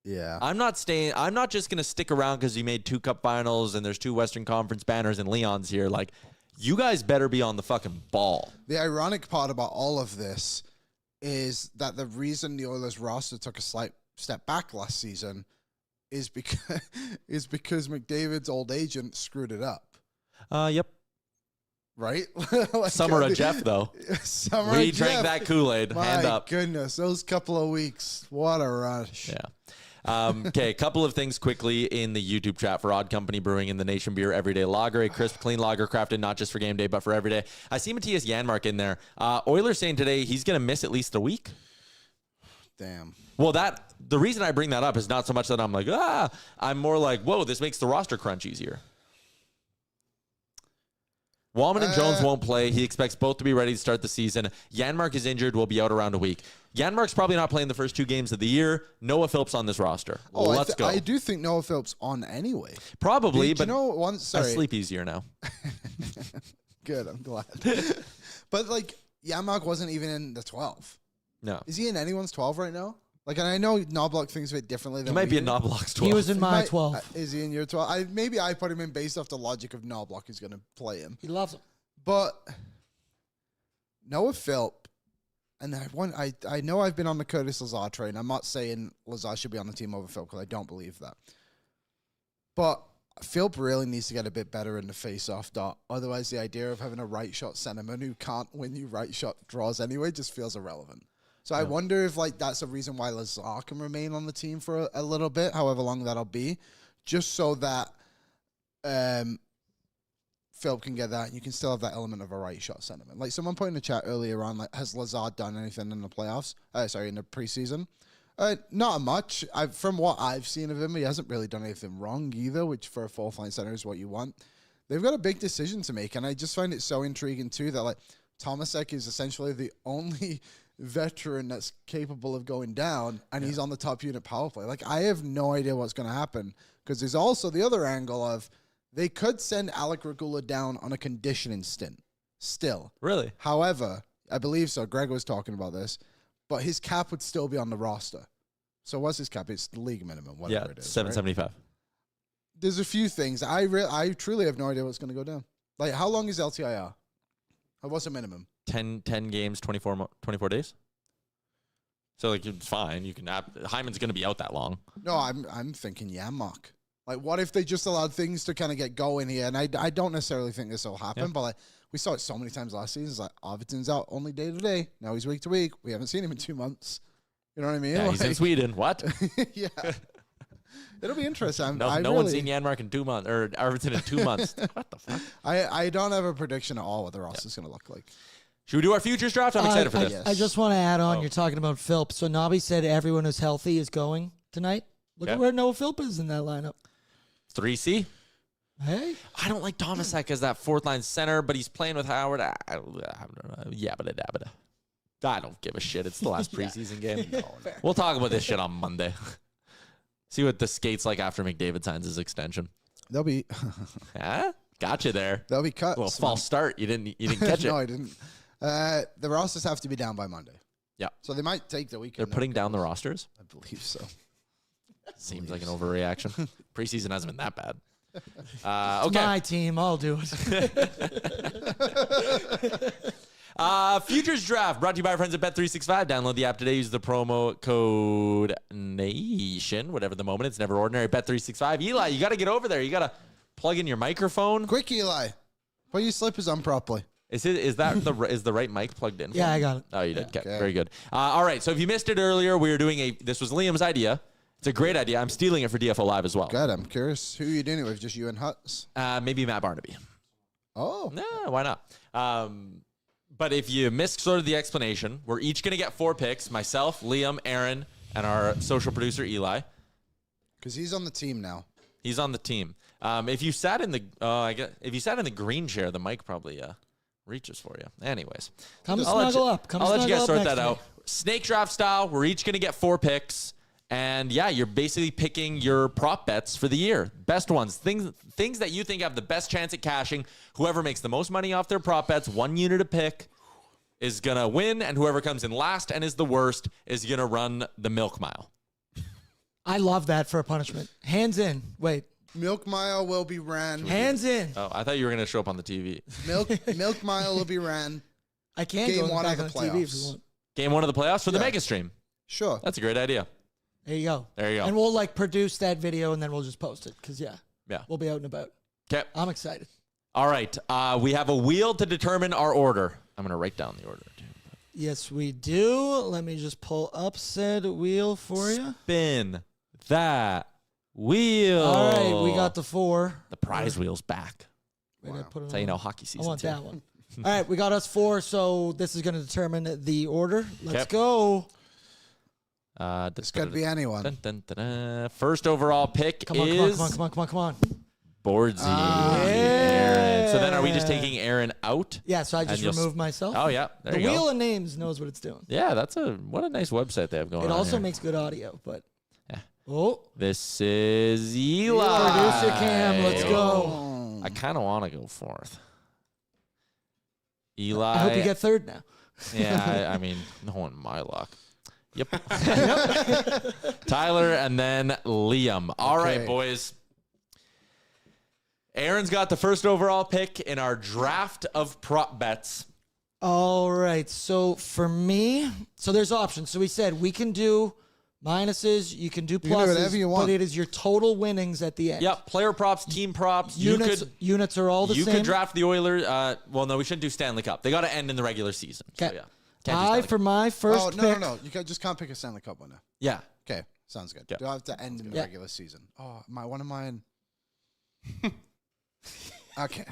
Yeah. I'm not staying. I'm not just going to stick around because you made 2 Cup finals and there's 2 Western Conference banners and Leon's here. Like, you guys better be on the fucking ball. The ironic part about all of this is that the reason the Oilers roster took a slight step back last season is because McDavid's old agent screwed it up. Yep. Right? Like, Summer of Jeff, though. We drank that Kool-Aid. Hand up. My goodness, those couple of weeks. What a rush. Yeah. Okay, a couple of things quickly in the YouTube chat for Odd Company Brewing and the Nation Beer Everyday Lager, a crisp, clean lager crafted not just for game day, but for every day. I see Matthias Janmark in there. Oilers saying today he's going to miss at least a week. Damn. Well, the reason I bring that up is not so much that I'm like, I'm more like, whoa, this makes the roster crunch easier. Wallman and Jones won't play. He expects both to be ready to start the season. Janmark is injured, will be out around a week. Janmark's probably not playing the first 2 games of the year. Noah Phillips on this roster. Let's go. I do think Noah Phillips on anyway. Probably, but you know, I sleep easier now. Good, I'm glad. But like, Janmark wasn't even in the 12. No. Is he in anyone's 12 right now? Like, and I know Knoblock thinks of it differently than he might be in Knoblock's 12. He was in my 12. Is he in your 12? Maybe I put him in based off the logic of Knoblock is going to play him. He loves him. But Noah Philp, and I know I've been on the Curtis Lazar train. I'm not saying Lazar should be on the team over Philp because I don't believe that. But Philp really needs to get a bit better in the face-off dot. Otherwise, the idea of having a right-shot centerman who can't win you right-shot draws anyway just feels irrelevant. So I wonder if like that's a reason why Lazar can remain on the team for a little bit, however long that'll be, just so that Philp can get that, and you can still have that element of a right shot sentiment. Like someone put in the chat earlier on, like, has Lazar done anything in the playoffs? In the preseason? Not much. From what I've seen of him, he hasn't really done anything wrong either, which for a fourth line center is what you want. They've got a big decision to make, and I just find it so intriguing too that like Tomasek is essentially the only veteran that's capable of going down, and he's on the top unit power play. Like, I have no idea what's going to happen, because there's also the other angle of they could send Alec Regula down on a conditioning stint still. Really? However, I believe so. Greg was talking about this, but his cap would still be on the roster. So what's his cap? It's the league minimum, whatever it is. $775. Right? There's a few things. I truly have no idea what's going to go down. Like, how long is LTIR? What's the minimum? 10 games, 24 days. So like it's fine. You can Hyman's going to be out that long. No, I'm thinking Yaremchuk. Like, what if they just allowed things to kind of get going here? And I don't necessarily think this will happen, but like we saw it so many times last season. It's like Arvidsson's out only day to day. Now he's week to week. We haven't seen him in 2 months. You know what I mean? Yeah, like, he's in Sweden. What? Yeah. It'll be interesting. No one's seen Janmark in 2 months or Arvidsson in 2 months. What the fuck? I don't have a prediction at all what the roster's going to look like. Should we do our futures draft? I'm excited for this. Yes. I just want to add on. You're talking about Philp. So Nobby said everyone who's healthy is going tonight. Look at where Noah Philp is in that lineup. 3C. Hey, I don't like Tomasek as that fourth line center, but he's playing with Howard. Yabba dabba. I don't give a shit. It's the last preseason game. We'll talk about this shit on Monday. See what the skate's like after McDavid signs his extension. They'll be Gotcha there. They'll be cuts. Well, false start. You didn't catch it. No, I didn't. The rosters have to be down by Monday. Yeah. So they might take the weekend. They're putting down the rosters? I believe so. Seems like an overreaction. Preseason hasn't been that bad. it's my team. I'll do it. Futures draft brought to you by our friends at Bet365. Download the app today. Use the promo code NATION. Whatever the moment. It's never ordinary. Bet365. Eli, you got to get over there. You got to plug in your microphone. Quick, Eli. Put your slippers on properly. Is the right mic plugged in? Yeah, I got it. Oh, you did. Okay. Very good. All right. So if you missed it earlier, we were doing this was Liam's idea. It's a great idea. I'm stealing it for DFO Live as well. Good. I'm curious. Who are you doing it with? Just you and Huts? Maybe Matt Barnaby. Oh. No, why not? But if you missed sort of the explanation, we're each going to get 4 picks. Myself, Liam, Aaron, and our social producer, Eli. Because he's on the team now. He's on the team. If you sat in the green chair, the mic probably reaches for you. Anyways. Come snuggle up. I'll let you guys sort that out. Snake draft style. We're each going to get 4 picks. And yeah, you're basically picking your prop bets for the year. Best ones. Things that you think have the best chance at cashing. Whoever makes the most money off their prop bets, 1 unit a pick, is going to win. And whoever comes in last and is the worst is going to run the milk mile. I love that for a punishment. Hands in. Wait. Milk Mile will be ran. Hands in. Oh, I thought you were going to show up on the TV. Milk Mile will be ran. I can't Game go one back of on the the TV if playoffs. you want. Game 1 of the playoffs for the mega stream. Sure. That's a great idea. There you go. There you go. And we'll produce that video and then we'll just post it because we'll be out and about. Okay. I'm excited. All right. We have a wheel to determine our order. I'm going to write down the order. Yes, we do. Let me just pull up said wheel for you. Spin that wheel. All right, we got the 4. The prize wheel's back. Wow. That's how you know hockey season. I want that one. All right, we got us 4, so this is going to determine the order. Let's go. This could be anyone. First overall pick Come on. Boardsy. Aaron. So then are we just taking Aaron out? Yeah, so I just removed myself. Oh, yeah. There the you go. Wheel of Names knows what it's doing. Yeah, what a nice website they have going on. It also here. makes good audio, but... Yeah. Oh. This is Eli. Producer Cam, let's go. I kind of want to go 4th. Eli. I hope you get 3rd now. Yeah, I mean, no one my luck. Yep. Tyler and then Liam. All right, boys. Aaron's got the first overall pick in our draft of prop bets. All right. So for me, there's options. So we said we can do minuses, you can do pluses, you can do whatever you want. But it is your total winnings at the end. Yep. Player props, team props. Units are all the same. You could draft the Oilers. Well, no, we shouldn't do Stanley Cup. They got to end in the regular season. Okay. So, yeah. For my first pick. No. You just can't pick a Stanley Cup winner. Yeah. Okay. Sounds good. Yeah. Do I have to end in the regular season? Oh, one of mine. Okay.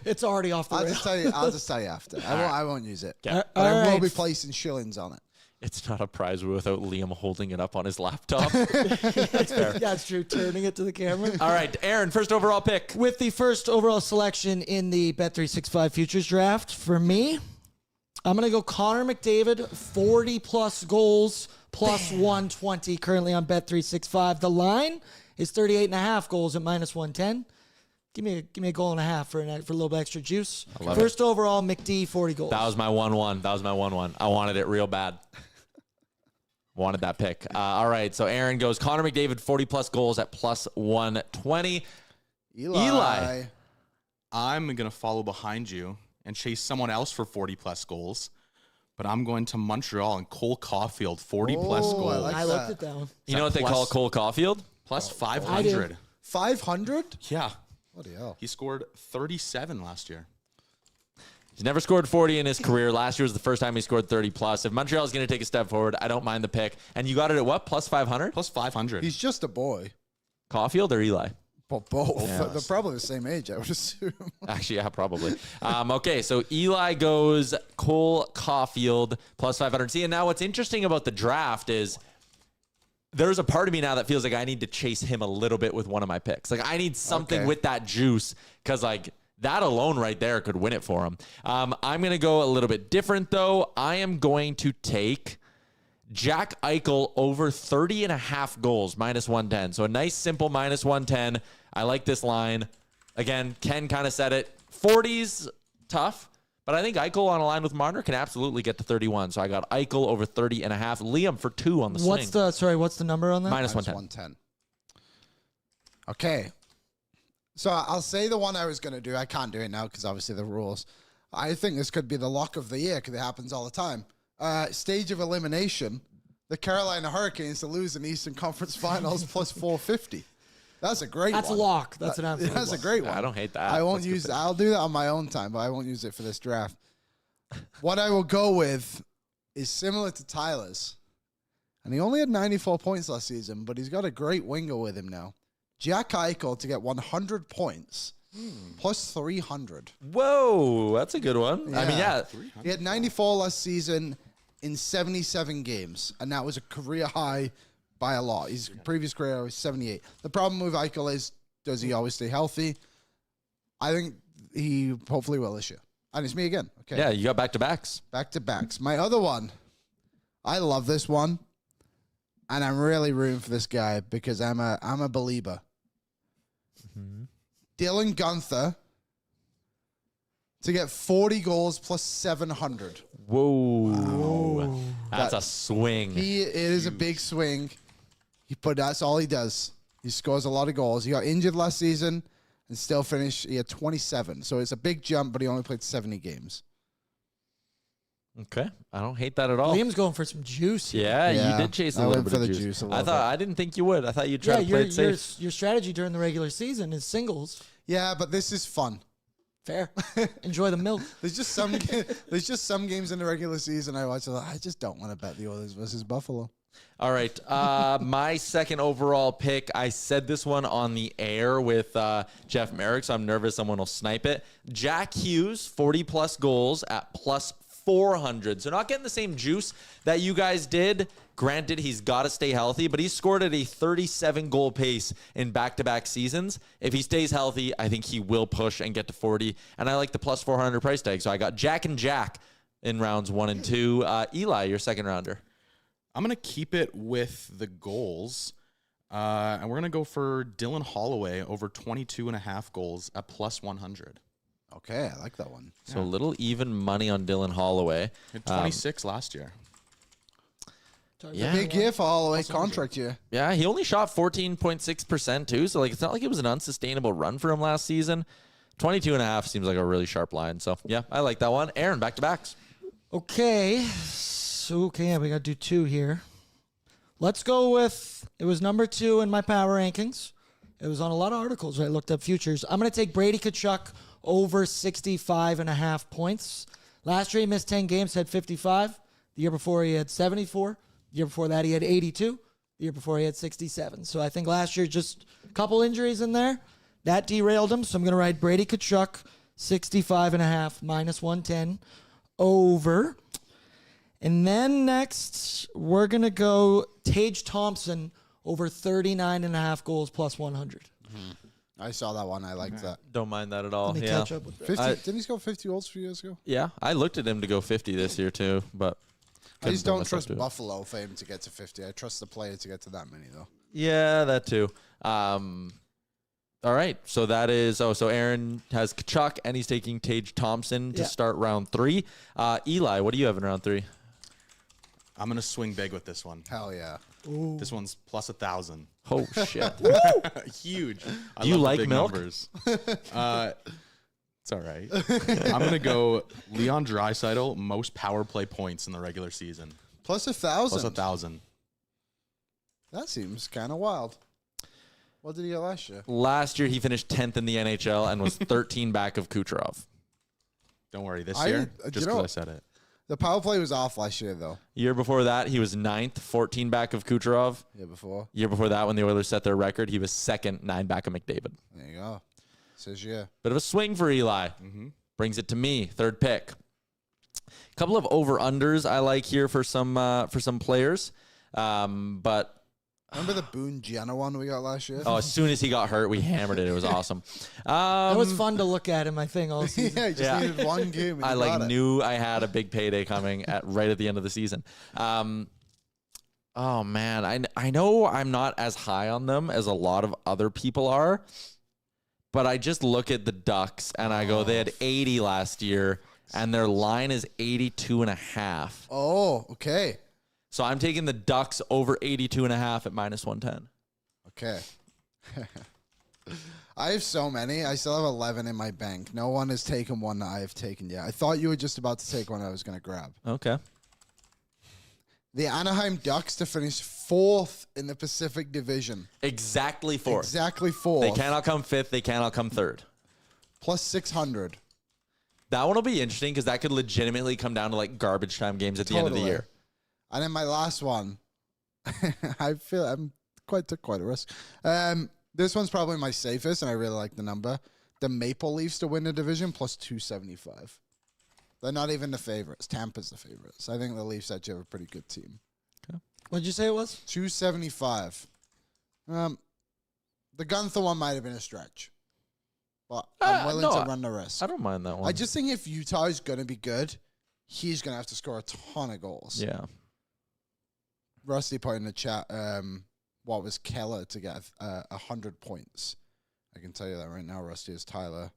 It's already off the rails. I'll just tell you after. I won't use it. Okay. But I will be placing shillings on it. It's not a prize without Liam holding it up on his laptop. That's fair. Yeah, it's true. Turning it to the camera. All right, Aaron, first overall pick. With the first overall selection in the Bet365 Futures Draft, for me, I'm going to go Connor McDavid, 40-plus goals, plus 120, currently on Bet365. The line is 38.5 goals at minus 110. Give me a goal and a half for a little bit extra juice. First overall, McD, 40 goals. That was my 1-1. I wanted it real bad. Wanted that pick. All right, so Aaron goes Connor McDavid, 40-plus goals at plus 120. Eli. I'm going to follow behind you and chase someone else for 40-plus goals. But I'm going to Montreal and Cole Caulfield, 40-plus goals. I looked at that one. You know what they call Cole Caulfield? Plus 500. 500? Yeah. Bloody hell. He scored 37 last year. He's never scored 40 in his career. Last year was the first time he scored 30-plus. If Montreal is going to take a step forward, I don't mind the pick. And you got it at what, plus 500? Plus 500. He's just a boy. Caulfield or Eli? But both. Yeah. They're probably the same age, I would assume. Actually, yeah, probably. Okay, so Eli goes Cole Caulfield, plus 500. See, and now what's interesting about the draft is there's a part of me now that feels like I need to chase him a little bit with one of my picks. Like, I need something with that juice because, like, that alone right there could win it for him. I'm going to go a little bit different, though. I am going to take Jack Eichel over 30.5 goals, minus 110. So a nice, simple minus 110. I like this line. Again, Ken kind of said it. 40's tough, but I think Eichel on a line with Marner can absolutely get to 31. So I got Eichel over 30.5. Liam for 2 on the swing. What's the number on that? Minus 110. Okay. So I'll say the one I was going to do. I can't do it now because obviously the rules. I think this could be the lock of the year because it happens all the time. Stage of elimination, the Carolina Hurricanes to lose in Eastern Conference Finals plus 450. That's a great one. That's a lock. That's an absolute That's lock. a great one. I don't hate that. I won't use it. I'll do that on my own time, but I won't use it for this draft. What I will go with is similar to Tyler's. And he only had 94 points last season, but he's got a great winger with him now. Jack Eichel to get 100 points plus 300. Whoa, that's a good one. I mean, yeah. He had 94 last season in 77 games, and that was a career high by a lot. His previous career was 78. The problem with Eichel is, does he always stay healthy? I think he hopefully will this year. And it's me again. Okay. Yeah, you got back-to-backs. Back-to-backs. My other one, I love this one, and I'm really rooting for this guy because I'm a believer. Dylan Guenther to get 40 goals plus 700. Whoa. That's a swing. It is a big swing, but that's all he does. He scores a lot of goals. He got injured last season and still finished. He had 27. So it's a big jump, but he only played 70 games. Okay. I don't hate that at all. Liam's going for some juice here. Yeah, Yeah, you did chase a I little went bit for of the juice. juice a little I didn't think you would. I thought you'd try to play it safe. Your strategy during the regular season is singles. Yeah, but this is fun. Fair. Enjoy the milk. There's just some games in the regular season I watch. I just don't want to bet the Oilers versus Buffalo. All right. My second overall pick, I said this one on the air with Jeff Merrick, so I'm nervous someone will snipe it. Jack Hughes, 40-plus goals at plus 400. So not getting the same juice that you guys did. Granted, he's got to stay healthy, but he's scored at a 37-goal pace in back-to-back seasons. If he stays healthy, I think he will push and get to 40. And I like the plus 400 price tag. So I got Jack and Jack in rounds 1 and 2. Eli, your second rounder. I'm going to keep it with the goals. And we're going to go for Dylan Holloway over 22.5 goals at plus 100. Okay, I like that one. So a little even money on Dylan Holloway. He had 26 last year. Yeah. Big year for Holloway, contract year. Yeah, he only shot 14.6% too. So, like, it's not like it was an unsustainable run for him last season. 22.5 seems like a really sharp line. So, yeah, I like that one. Aaron, back-to-backs. Okay. So, yeah, we got to do 2 here. Let's go with, it was number 2 in my power rankings. It was on a lot of articles. I looked up futures. I'm going to take Brady Tkachuk over 65.5 points. Last year he missed 10 games, had 55. The year before he had 74. The year before that he had 82. The year before he had 67. So I think last year just a couple injuries in there. That derailed him. So I'm going to ride Brady Tkachuk, 65.5 minus 110 over. And then next, we're going to go Tage Thompson over 39.5 goals plus 100. I saw that one. I liked that. Don't mind that at all. Let me Yeah. catch up with that. 50, didn't he score 50 goals 3 years ago? Yeah. I looked at him to go 50 this year too, but I just couldn't don't bring myself trust to it. Buffalo for him to get to 50. I trust the player to get to that many, though. Yeah, that too. All right. So that is, so Aaron has Kachuk and he's taking Tage Thompson to start round 3. Eli, what do you have in round 3? I'm going to swing big with this one. Hell yeah. This one's plus 1,000. Oh, shit. Huge. I Do you love the like big milk? Numbers. It's all right. I'm going to go Leon Draisaitl, most power play points in the regular season. Plus 1,000. Plus 1,000. That seems kind of wild. What did he get last year? Last year, he finished 10th in the NHL and was 13 back of Kucherov. Don't worry. This I- year, you just know- because I said it. The power play was off last year, though. Year before that, he was 9th, 14 back of Kucherov. Year before. Year before that, when the Oilers set their record, he was 2nd, 9 back of McDavid. There you go. Says yeah. Bit of a swing for Eli. Brings it to me, 3rd pick. Couple of over-unders I like here for some players. But Remember the Boone Gianna one we got last year? as soon as he got hurt, we hammered it. It was awesome. It was fun to look at in my thing all season. yeah, he just needed one game. And I he got it. knew I had a big payday coming right at the end of the season. Oh man, I know I'm not as high on them as a lot of other people are, but I just look at the Ducks and I go, they had 80 last year and their line is 82.5. Oh, okay. So I'm taking the Ducks over 82.5 at minus 110. Okay. I have so many. I still have 11 in my bank. No one has taken one that I have taken yet. I thought you were just about to take one I was going to grab. Okay. The Anaheim Ducks to finish 4th in the Pacific Division. Exactly 4th. Exactly 4th. They cannot come 5th. They cannot come 3rd. Plus 600. That one will be interesting because that could legitimately come down to like garbage time games at the end of the Totally. year. And then my last one, I feel took quite a risk. This one's probably my safest, and I really like the number. The Maple Leafs to win the division plus 275. They're not even the favorites. Tampa's the favorites. I think the Leafs actually have a pretty good team. What'd you say it was? 275. The Gunther one might have been a stretch, but I'm willing to run the risk. I don't mind that one. I just think if Utah is going to be good, he's going to have to score a ton of goals. Yeah. Rusty put in the chat, what was Keller to get 100 points? I can tell you that right now, Rusty, is Tyler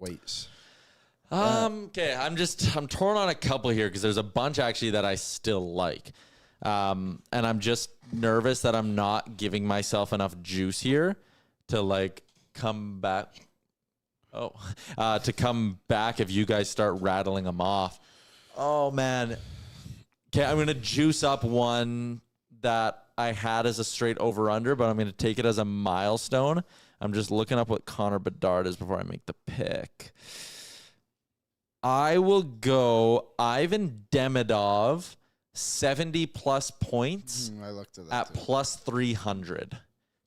waits. Okay, I'm torn on a couple here because there's a bunch actually that I still like. And I'm just nervous that I'm not giving myself enough juice here to like come back. To come back if you guys start rattling them off. Oh man. Okay, I'm going to juice up one that I had as a straight over-under, but I'm going to take it as a milestone. I'm just looking up what Connor Bedard is before I make the pick. I will go Ivan Demidov, 70-plus points I looked at that at too. plus 300.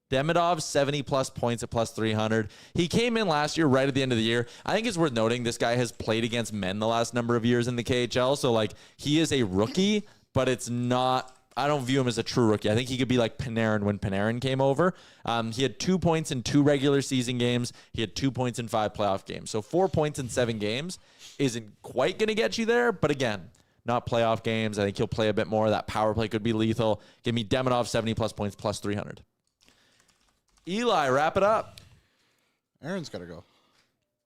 Demidov, 70-plus points at plus 300. He came in last year right at the end of the year. I think it's worth noting this guy has played against men the last number of years in the KHL. So, like, he is a rookie, but it's not – I don't view him as a true rookie. I think he could be like Panarin when Panarin came over. He had 2 points in 2 regular season games. He had 2 points in 5 playoff games. So 4 points in 7 games isn't quite going to get you there. But, again, not playoff games. I think he'll play a bit more. That power play could be lethal. Give me Demidov, 70-plus points, plus 300. Eli, wrap it up. Aaron's got to go.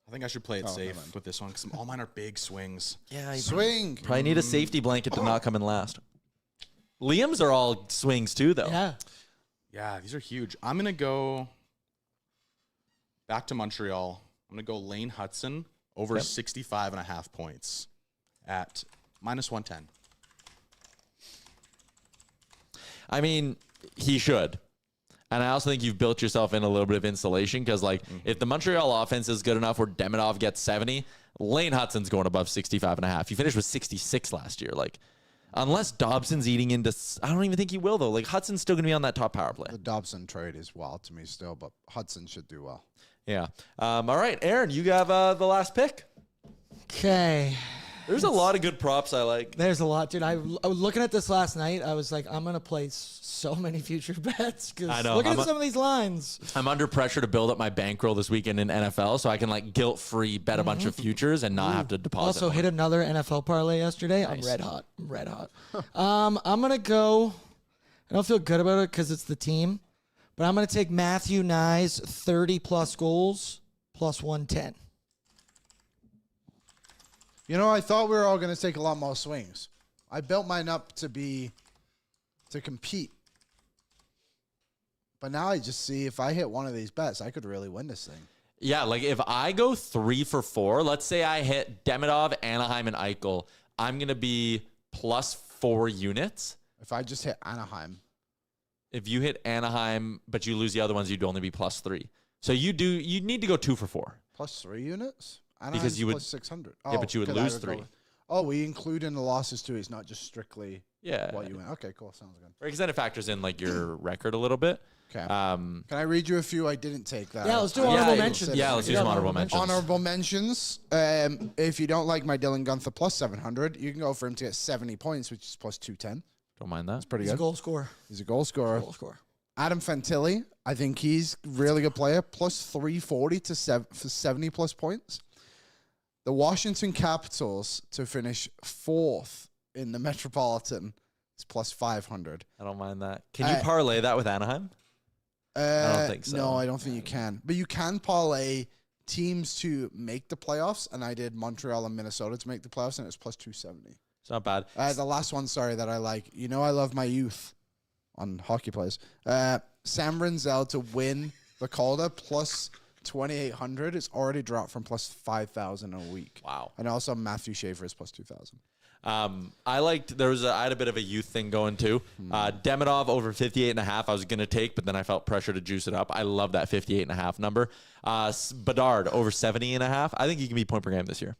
I think I should play it never safe mind. with this one because all mine are big swings. Yeah, Swing. probably need a safety blanket to not come in last. Liam's are all swings too, though. Yeah. Yeah, these are huge. I'm going to go back to Montreal. I'm going to go Lane Hudson over 65.5 points at minus 110. I mean, he should. And I also think you've built yourself in a little bit of insulation because, like, if the Montreal offense is good enough where Demidov gets 70, Lane Hudson's going above 65.5. He finished with 66 last year. Like, unless Dobson's eating into – I don't even think he will, though. Like, Hudson's still going to be on that top power play. The Dobson trade is wild to me still, but Hudson should do well. Yeah. All right, Aaron, you have the last pick. Okay. There's a lot of good props I like. There's a lot, dude. I was looking at this last night. I was like, I'm going to place so many future bets. I know. Looking at some of these lines. I'm under pressure to build up my bankroll this weekend in NFL so I can like guilt-free bet a bunch of futures and not have to deposit. Also hit another NFL parlay yesterday. Nice. I'm red hot. I'm going to go. I don't feel good about it because it's the team, but I'm going to take Matthew Nyes 30-plus goals plus 110. You know, I thought we were all going to take a lot more swings. I built mine up to compete. But now I just see if I hit one of these bets, I could really win this thing. Yeah, like if I go 3 for 4, let's say I hit Demidov, Anaheim, and Eichel, I'm going to be plus 4 units. If I just hit Anaheim. If you hit Anaheim, but you lose the other ones, you'd only be plus 3. So you need to go 2 for 4. Plus 3 units? Anaheim's because you would plus 600. Yeah, but you would lose 3. We include in the losses too. It's not just strictly what you win. Okay, cool. Sounds good. Because then it factors in like your record a little bit. Okay. Can I read you a few I didn't take that? Yeah, let's do honorable mentions. Yeah, let's do some honorable mentions. Honorable mentions. If you don't like my Dylan Gunther plus 700, you can go for him to get 70 points, which is plus 210. Don't mind that. That's pretty good. He's a goal scorer. Adam Fantilli, I think he's a really good player. Plus 340 for 70 plus points. The Washington Capitals to finish 4th in the Metropolitan is plus 500. I don't mind that. Can you parlay that with Anaheim? I don't think so. No, I don't think you can. But you can parlay teams to make the playoffs, and I did Montreal and Minnesota to make the playoffs, and it was plus 270. It's not bad. The last one, that I like. You know I love my youth on hockey plays. Sam Rinzel to win the Calder plus 2,800. It's already dropped from plus 5,000 a week. Wow. And also Matthew Schaefer is plus 2,000. I had a bit of a youth thing going too. Demidov over 58.5. I was going to take, but then I felt pressure to juice it up. I love that 58.5 number. Bedard over 70.5. I think he can be point per game this year.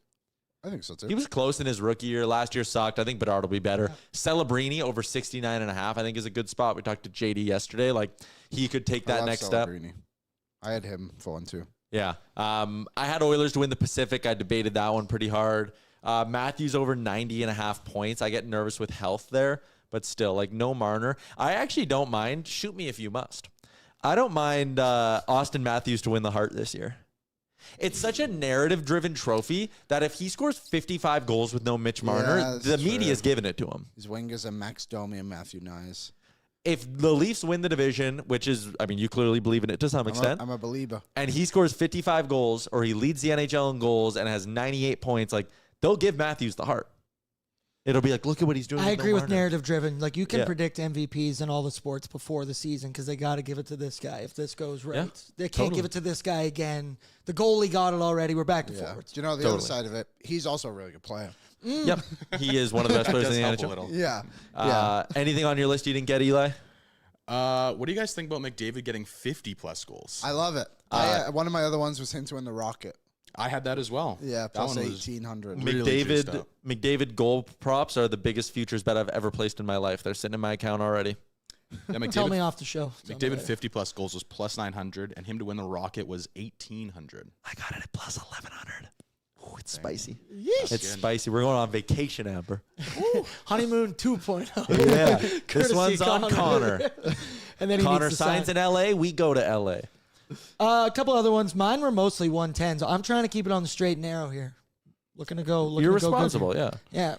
I think so too. He was close in his rookie year. Last year sucked. I think Bedard will be better. Yeah. Celebrini over 69.5. I think is a good spot. We talked to JD yesterday. Like he could take that next step. I had him for one too. Yeah. I had Oilers to win the Pacific. I debated that one pretty hard. Matthews over 90.5 points. I get nervous with health there, but still, like no Marner. I actually don't mind. Shoot me if you must. I don't mind Austin Matthews to win the Hart this year. It's such a narrative-driven trophy that if he scores 55 goals with no Mitch Marner, the media's giving it to him. His wingers are Max Domi and Matthew Nyes. If the Leafs win the division, which is, I mean, you clearly believe in it to some extent. I'm a believer. And he scores 55 goals, or he leads the NHL in goals and has 98 points, like, they'll give Matthews the Hart. It'll be like, look at what he's doing. I agree with narrative-driven. Like, you can predict MVPs in all the sports before the season because they got to give it to this guy if this goes right. Yeah, they can't give it to this guy again. The goalie got it already. We're back to forwards. Do you know the other side of it? He's also a really good player. Yep. He is one of the best players in the NHL. Yeah. Anything on your list you didn't get, Eli? What do you guys think about McDavid getting 50-plus goals? I love it. One of my other ones was him to win the Rocket. I had that as well. Yeah, plus 1,800. McDavid goal props are the biggest futures bet I've ever placed in my life. They're sitting in my account already. Yeah, Tell me off the show. McDavid 50-plus goals was plus 900, and him to win the Rocket was 1,800. I got it at plus 1,100. Oh, it's spicy. Yeesh. It's spicy. We're going on vacation, Amber. Honeymoon 2.0. Yeah. This one's on Connor. And then Connor signs in L.A. We go to L.A. A couple other ones. Mine were mostly 110s. I'm trying to keep it on the straight and narrow here. Looking to go. You're responsible, yeah. Yeah,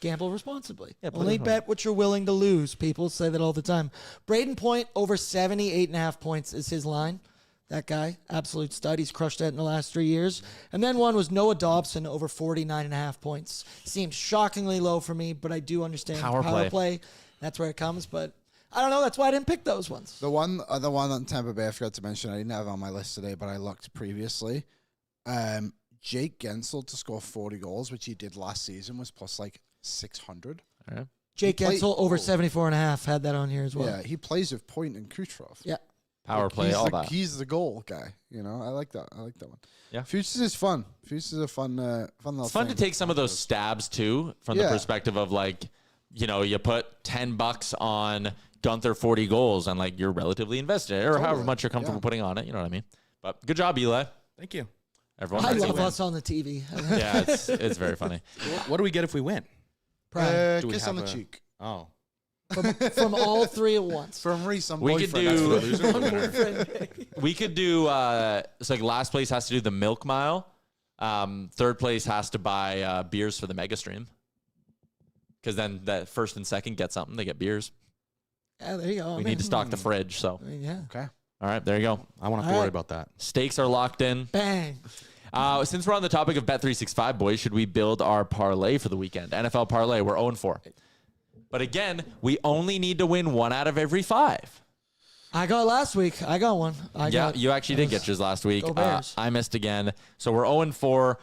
gamble responsibly. Yeah, only bet what you're willing to lose. People say that all the time. Braden Point over 78.5 points is his line. That guy, absolute stud. He's crushed that in the last 3 years. And then one was Noah Dobson over 49.5 points. Seems shockingly low for me, but I do understand power play. That's where it comes, but I don't know. That's why I didn't pick those ones. The one on Tampa Bay I forgot to mention, I didn't have it on my list today, but I looked previously. Jake Gensel to score 40 goals, which he did last season, was plus like 600. All right. Jake Gensel over 74.5 had that on here as well. Yeah, he plays with Point and Kucherov. Yeah. Power play, all that. He's the goal guy. You know, I like that. I like that one. Yeah. Futures is fun. Futures is a fun little It's fun to take some of those stabs too, from the perspective of like, you know, you put $10 on Gunther 40 goals and like you're relatively invested or however much you're comfortable putting on it. You know what I mean? But good job, Eli. Thank you. Everyone I has to love win. us on the TV. Yeah, it's very funny. What do we get if we win? Prime. Do we Kiss on the have a- cheek. Oh. From all three at once. From Reese on We could boyfriend. do- That's what it is. Loser or winner? We could do it's like last place has to do the milk mile. Third place has to buy beers for the mega stream. Because then that first and second get something. They get beers. Yeah, there you go. We need to stock the fridge. So, I mean, yeah. Okay. all right, there you go. I won't have All to worry right. about that. Stakes are locked in. Bang. Since we're on the topic of Bet365, boys, should we build our parlay for the weekend? NFL parlay, we're 0-4. But again, we only need to win 1 out of every 5. I got last week. I got one. You actually did get yours last week. Go Bears. I missed again. So we're 0-4.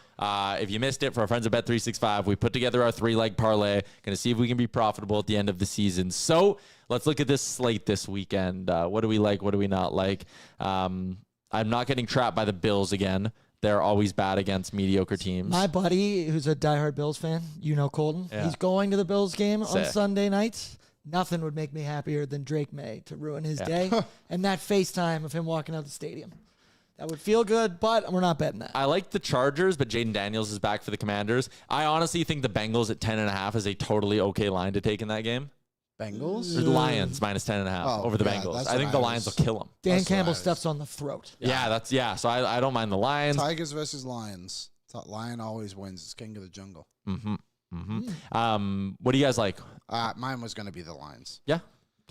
If you missed it, for our friends at Bet365, we put together our 3-leg parlay. Going to see if we can be profitable at the end of the season. So let's look at this slate this weekend. What do we like? What do we not like? I'm not getting trapped by the Bills again. They're always bad against mediocre teams. My buddy, who's a diehard Bills fan, Colton, Yeah. he's going to the Bills game on Sick. Sunday nights. Nothing would make me happier than Drake May to ruin his day. And that FaceTime of him walking out the stadium. That would feel good, but we're not betting that. I like the Chargers, but Jaden Daniels is back for the Commanders. I honestly think the Bengals at 10.5 is a totally okay line to take in that game. Bengals? The Lions minus 10.5 Oh, over the yeah, Bengals. that's I think what the I Lions was- will kill them. Dan That's what Campbell I was- steps on the throat. Yeah, So I don't mind the Lions. Tigers versus Lions. Lion always wins. It's king of the jungle. What do you guys like? Mine was going to be the Lions Yeah.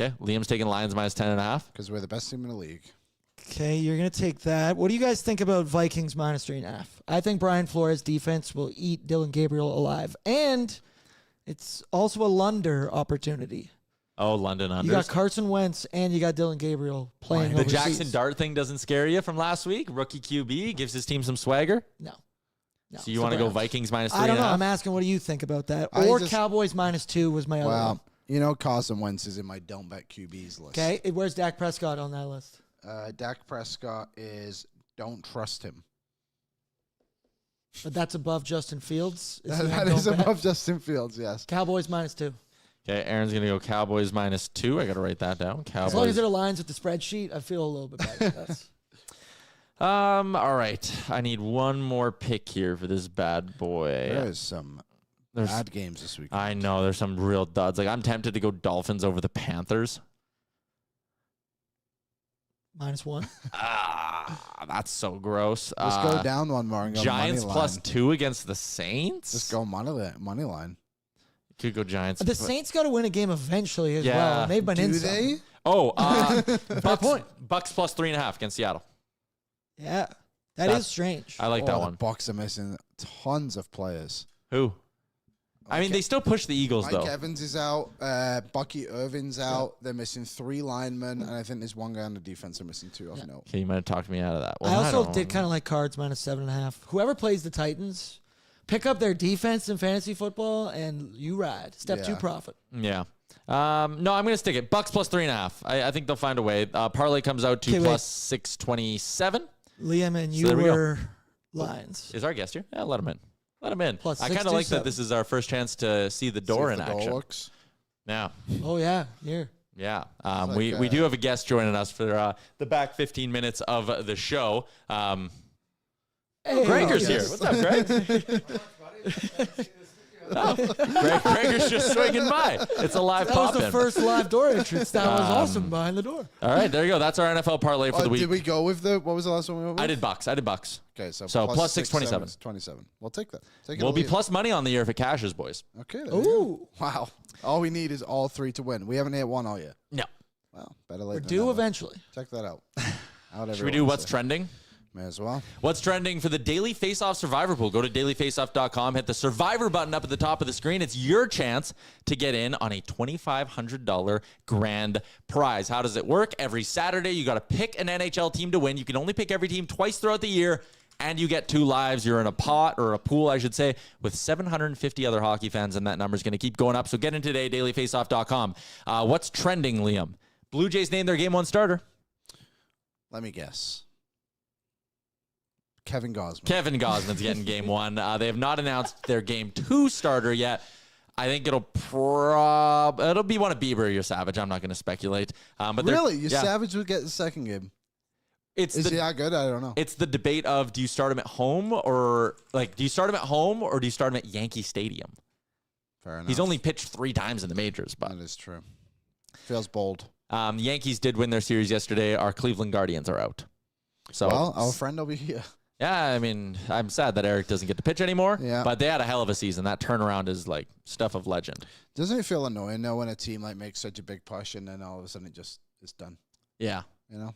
Okay. Liam's taking Lions minus 10.5. because we're the best team in the league. Okay, you're going to take that. What do you guys think about Vikings minus 3.5? I think Brian Flores' defense will eat Dylan Gabriel alive. And it's also a Lunder opportunity. Oh, London unders. You got Carson Wentz and you got Dylan Gabriel playing the overseas. Jackson Dart thing doesn't scare you from last week? Rookie QB gives his team some swagger. No. So you want to go Vikings minus 3.5? I don't know. I'm asking, what do you think about that? I Or just- Cowboys minus 2 was my other one. Well, you know Carson Wentz is in my don't bet QBs list. Okay, where's Dak Prescott on that list? Dak Prescott is don't trust him. But that's above Justin Fields. Is he on That don't is bet? above Justin Fields, yes. Cowboys minus 2. Okay, Aaron's going to go Cowboys minus 2. I got to write that down. As long as Cowboys. it aligns with the spreadsheet, I feel a little bit better. That's, All right. I need one more pick here for this bad boy. There's some There's- bad games this week. I know there's some real duds. Like I'm tempted to go Dolphins over the Panthers. minus 1. That's so gross. Just go down one more and go Giants money plus line. 2 against the Saints. Just go money line. Could go Giants. The Saints got to win a game eventually as Yeah. well. And they've been in Do some. they? Oh, Bucks, point. Bucks plus 3.5 against Seattle. Yeah, That's- is strange. I like that The one. Bucks are missing tons of players. Who? I mean, they still push the Eagles Mike though. Evans is out. Bucky Irvin's out. They're missing 3 linemen, and I think there's one guy on the defense. They're missing 2 off note. Okay, you might have talked me out of that. I Well, also don't did know. kind of like Cards minus 7.5. Whoever plays the Titans, pick up their defense in fantasy football, and you ride. Step 2 Yeah. profit. Yeah. No, I'm going to stick it. Bucks plus 3.5. I think they'll find a way. Parlay comes out to Okay, wait. plus 627. Liam and So you there we go. were Lions. Is our guest here? Yeah, let him in. Let him in. Plus I kind of like that 627. this is our first chance to see the door See in if the action. door looks. Yeah. Oh yeah, here. Yeah. like, we do have a guest joining us for the back 15 minutes of the show. Hey, Gregor's here. yes. What's up, Greg? Gregor's just swinging by. It's a live That was pop-in. the first live door entrance. That was awesome behind the door. All right, there you go. That's our NFL parlay for the week. Did we go with what was the last one we went with? I did Bucks. Okay, so plus 6, 627. 27. We'll take that. Take it We'll or be leave it. plus money on the year if it cashes, boys. Okay. There you go. Ooh, Wow. All we need is all 3 to win. We haven't hit 1 all yet. No. Well, better late we're than due never. eventually. Check that out. Should we do what's trending? May as well. What's trending for the Daily Faceoff Survivor Pool? Go to dailyfaceoff.com, hit the Survivor button up at the top of the screen. It's your chance to get in on a $2,500 grand prize. How does it work? Every Saturday, you got to pick an NHL team to win. You can only pick every team twice throughout the year, and you get 2 lives. You're in a pot, or a pool, I should say, with 750 other hockey fans, and that number's going to keep going up. So get in today, dailyfaceoff.com. What's trending, Liam? Blue Jays named their Game 1 starter. Let me guess. Kevin Gosman. Kevin Gosman's getting Game 1. They have not announced their Game 2 starter yet. I think it'll be one of Bieber or your Savage. I'm not going to speculate. But they're- Really? Your yeah. Savage would get the second game? Is he that good? I don't know. It's the debate of, do you start him at home or do you start him at home or do you start him at Yankee Stadium? Fair enough. He's only pitched 3 times in the majors, but that is true. Feels bold. The Yankees did win their series yesterday. Our Cleveland Guardians are out. So well, our friend will be here. Yeah, I mean, I'm sad that Eric doesn't get to pitch anymore. Yeah. But they had a hell of a season. That turnaround is like stuff of legend. Doesn't it feel annoying though when a team like makes such a big push and then all of a sudden it just is done? Yeah. You know?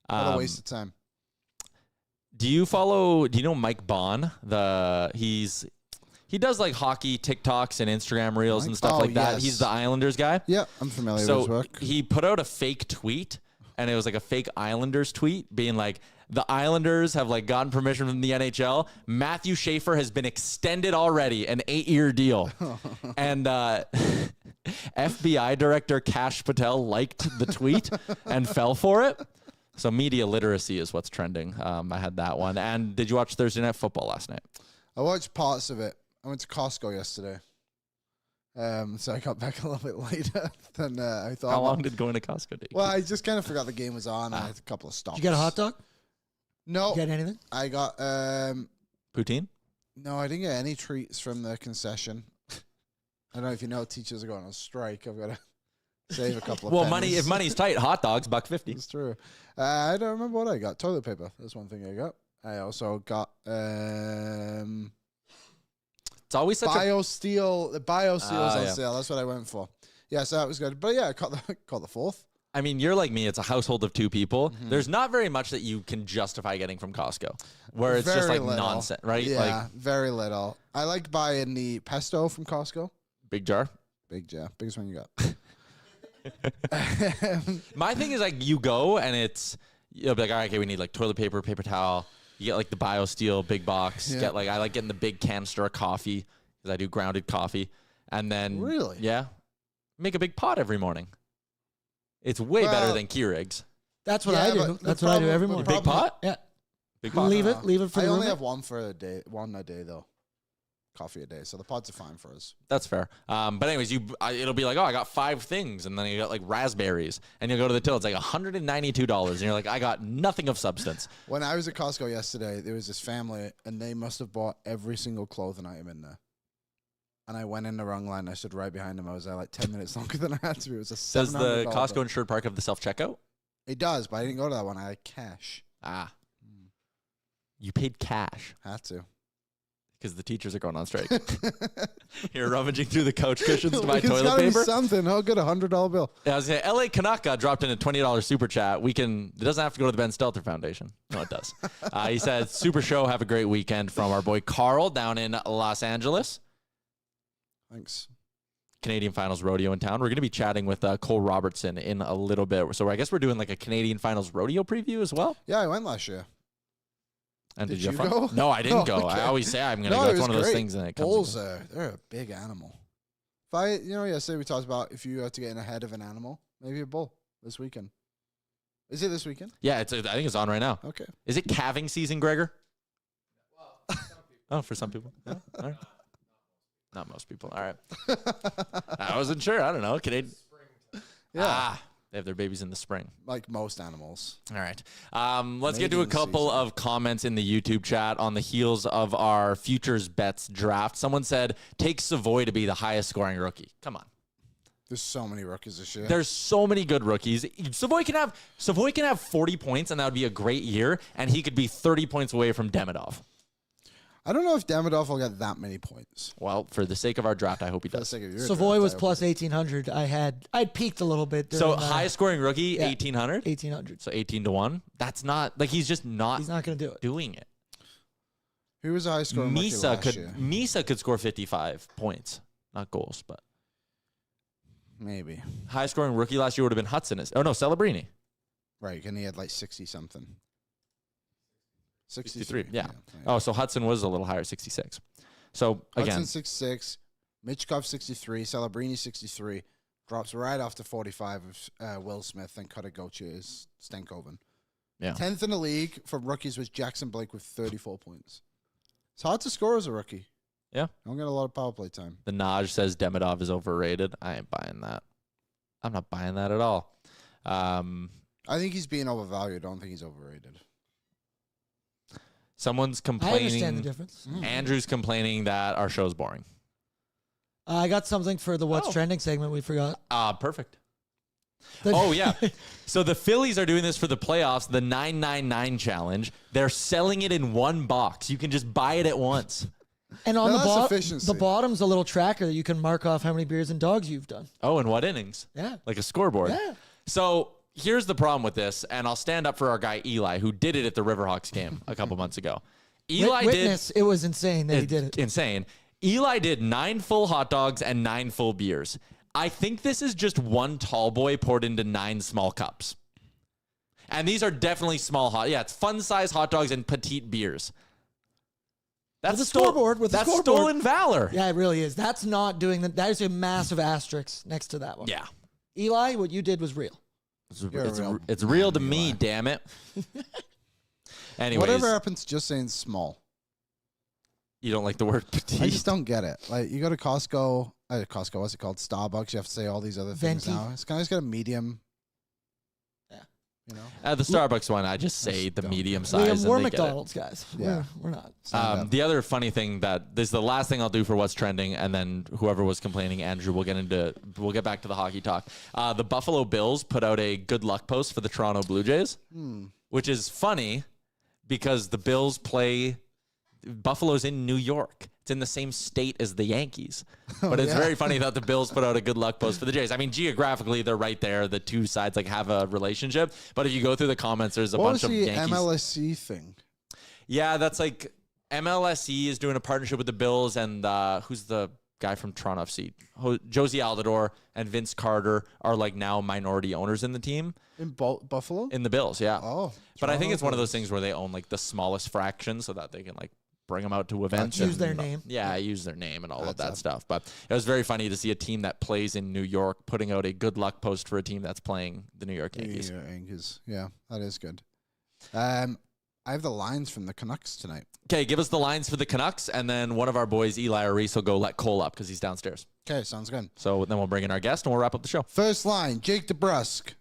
What a waste of time. Do you know Mike Bond? He does like hockey TikToks and Instagram reels and stuff like that. Yes. He's the Islanders guy. Yeah, I'm familiar with his work. He put out a fake tweet, and it was like a fake Islanders tweet being like, the Islanders have like gotten permission from the NHL. Matthew Schaefer has been extended already, an 8-year deal. And FBI Director Kash Patel liked the tweet and fell for it. So media literacy is what's trending. I had that one. And did you watch Thursday Night Football last night? I watched parts of it. I went to Costco yesterday. So I got back a little bit later than I thought. How long did going to Costco take? Well, I just kind of forgot the game was on. I had a couple of stops. Did you get a hot dog? No. You get anything? I got poutine? No, I didn't get any treats from the concession. I don't know if you know teachers are going on strike. I've got to save a couple of pennies. If money's tight, hot dogs, $1.50. It's true. I don't remember what I got. Toilet paper. That's one thing I got. I also got it's always such BioSteel. The BioSteel's on yeah. sale. That's what I went for. Yeah, so that was good. But yeah, I caught the fourth. I mean, you're like me. It's a household of 2 people. Mm-hmm. There's not very much that you can justify getting from Costco, where it's just like little. nonsense, right? Yeah, like, very little. I liked buying the pesto from Costco. Big jar. Big jar. Biggest one you got. My thing is like you go and you'll be like, all right, okay, we need like toilet paper, paper towel. You get like the BioSteel big box. Yeah. I like getting the big canister of coffee because I do grounded coffee. And then really, yeah, make a big pot every morning. It's way better than Keurig's. That's what I do. That's what I do every morning. Big pot? Yeah. Big pot. Leave it for I the only roommate. have one a day though. Coffee a day, so the pods are fine for us. That's fair. But anyways, it'll be like, oh, I got 5 things, and then you got like raspberries, and you'll go to the till, it's like $192, and you're like, I got nothing of substance. When I was at Costco yesterday, there was this family, and they must have bought every single clothing item in there. And I went in the wrong line. I stood right behind them. I was there like 10 minutes longer than I had to be. It was a Does the $700 Costco bill. in Sherwood Park have the self-checkout? It does, but I didn't go to that one. I had cash. You paid cash. Had to. Because the teachers are going on strike. You're rummaging through the couch cushions to buy It's toilet gotta be paper. something. How good, $100 bill. Yeah, I was saying, LA Canucks dropped in a $20 super chat. It doesn't have to go to the Ben Stelter Foundation. No, it does. He said, super show. Have a great weekend from our boy Carl down in Los Angeles. Thanks. Canadian Finals Rodeo in town. We're going to be chatting with Cole Robertson in a little bit. So I guess we're doing like a Canadian Finals Rodeo preview as well. Yeah, I went last year. And Did you have you fun? go? No, I didn't go. Okay. I always say I'm going to No, go. it It's was one of those great. things. And it comes. Bulls, they're a big animal. Yesterday we talked about if you had to get in ahead of an animal, maybe a bull this weekend. Is it this weekend? Yeah, I think it's on right now. Okay. Is it calving season, Gregor? Oh, for some people. Yeah. All right. Not most people. All right. I wasn't sure. I don't know. Yeah. They have their babies in the spring. Like most animals. All right. Let's get to a Mating couple season. of comments in the YouTube chat on the heels of our futures bets draft. Someone said, take Savoy to be the highest scoring rookie. Come on. There's so many rookies this year. There's so many good rookies. Savoy can have 40 points, and that would be a great year, and he could be 30 points away from Demidov. I don't know if Demidov will get that many points. Well, for the sake of our draft, I hope he For the does. sake of your Savoy draft, was I hope plus 1,800. I'd peaked a little bit. So During, highest scoring rookie, 1,800? 1,800. So 18 to 1. That's not, like, he's just not He's not going to do it. doing it. Who was the high scoring rookie last year? Misa could score 55 points. Not goals, but. Maybe. High scoring rookie last year would have been Hudson. Oh, no, Celebrini. Right, and he had like 60-something. 63, yeah. Oh, so Hudson was a little higher, 66. So, again. Hudson 66, Michkov 63, Celebrini 63. Drops right after 45 of Will Smith, and Cutter Gocha is Stankoven. Yeah. 10th in the league for rookies was Jackson Blake with 34 points. It's hard to score as a rookie. Yeah. Don't get a lot of power play time. The Naj says Demidov is overrated. I ain't buying that. I'm not buying that at all. I think he's being overvalued. I don't think he's overrated. Someone's I understand the complaining. difference. Andrew's complaining that our show's boring. I got something for the What's Trending segment we forgot. Perfect. Oh, yeah. So the Phillies are doing this for the playoffs, the 999 challenge. They're selling it in one box. You can just buy it at once. And on that's the efficiency. bottom's a little tracker that you can mark off how many beers and dogs you've done. Oh, and what innings? Yeah. Like a scoreboard. Yeah. So here's the problem with this, and I'll stand up for our guy Eli, who did it at the Riverhawks game a couple months ago. Eli Witness, it was insane that he did it. Insane. Eli did 9 full hot dogs and 9 full beers. I think this is just one tall boy poured into 9 small cups. And these are definitely small hot. Yeah, it's fun-size hot dogs and petite beers. That's With a scoreboard. That's stolen valor. Yeah, it really is. That's not doing that. That is a massive asterisk next to that one. Yeah. Eli, what you did was real. It's real to me, damn it. Anyways, Whatever happens, just saying small. you don't like the word petite. I just don't get it. Like, you go to Costco, what's it called? Starbucks. You have to say all these other things Venti. now. It's kind of got a medium. Yeah. You know? The Starbucks one, I just say the medium size. We're and they get it. McDonald's guys. Yeah. We're not. The other funny thing that this is the last thing I'll do for what's trending, and then whoever was complaining, Andrew, we'll get back to the hockey talk. The Buffalo Bills put out a good luck post for the Toronto Blue Jays, which is funny because the Bills play Buffalo's in New York. It's in the same state as the Yankees. But it's very funny that the Bills put out a good luck post for the Jays. I mean, geographically, they're right there. The two sides like have a relationship. But if you go through the comments, there's a bunch of Yankees. What was the MLSC thing? Yeah, that's like MLSE is doing a partnership with the Bills and who's the guy from Toronto FC? Josie Altidore and Vince Carter are like now minority owners in the team. In Buffalo? In the Bills, yeah. Oh. But I think Toronto it's one of those Bills. things where they own like the smallest fraction so that they can like bring them out to events. Use and, their name. Yeah, use their name and all of that That's stuff. But it was very funny to see a team that plays in New York putting out a good luck post for a team that's playing the New York Yankees. Yankees. Yeah, that is good. I have the lines from the Canucks tonight. Okay, give us the lines for the Canucks, and then one of our boys, Eli or Reese, will go let Cole up because he's downstairs. Okay, sounds good. So then we'll bring in our guest, and we'll wrap up the show. First line, Jake DeBrusk.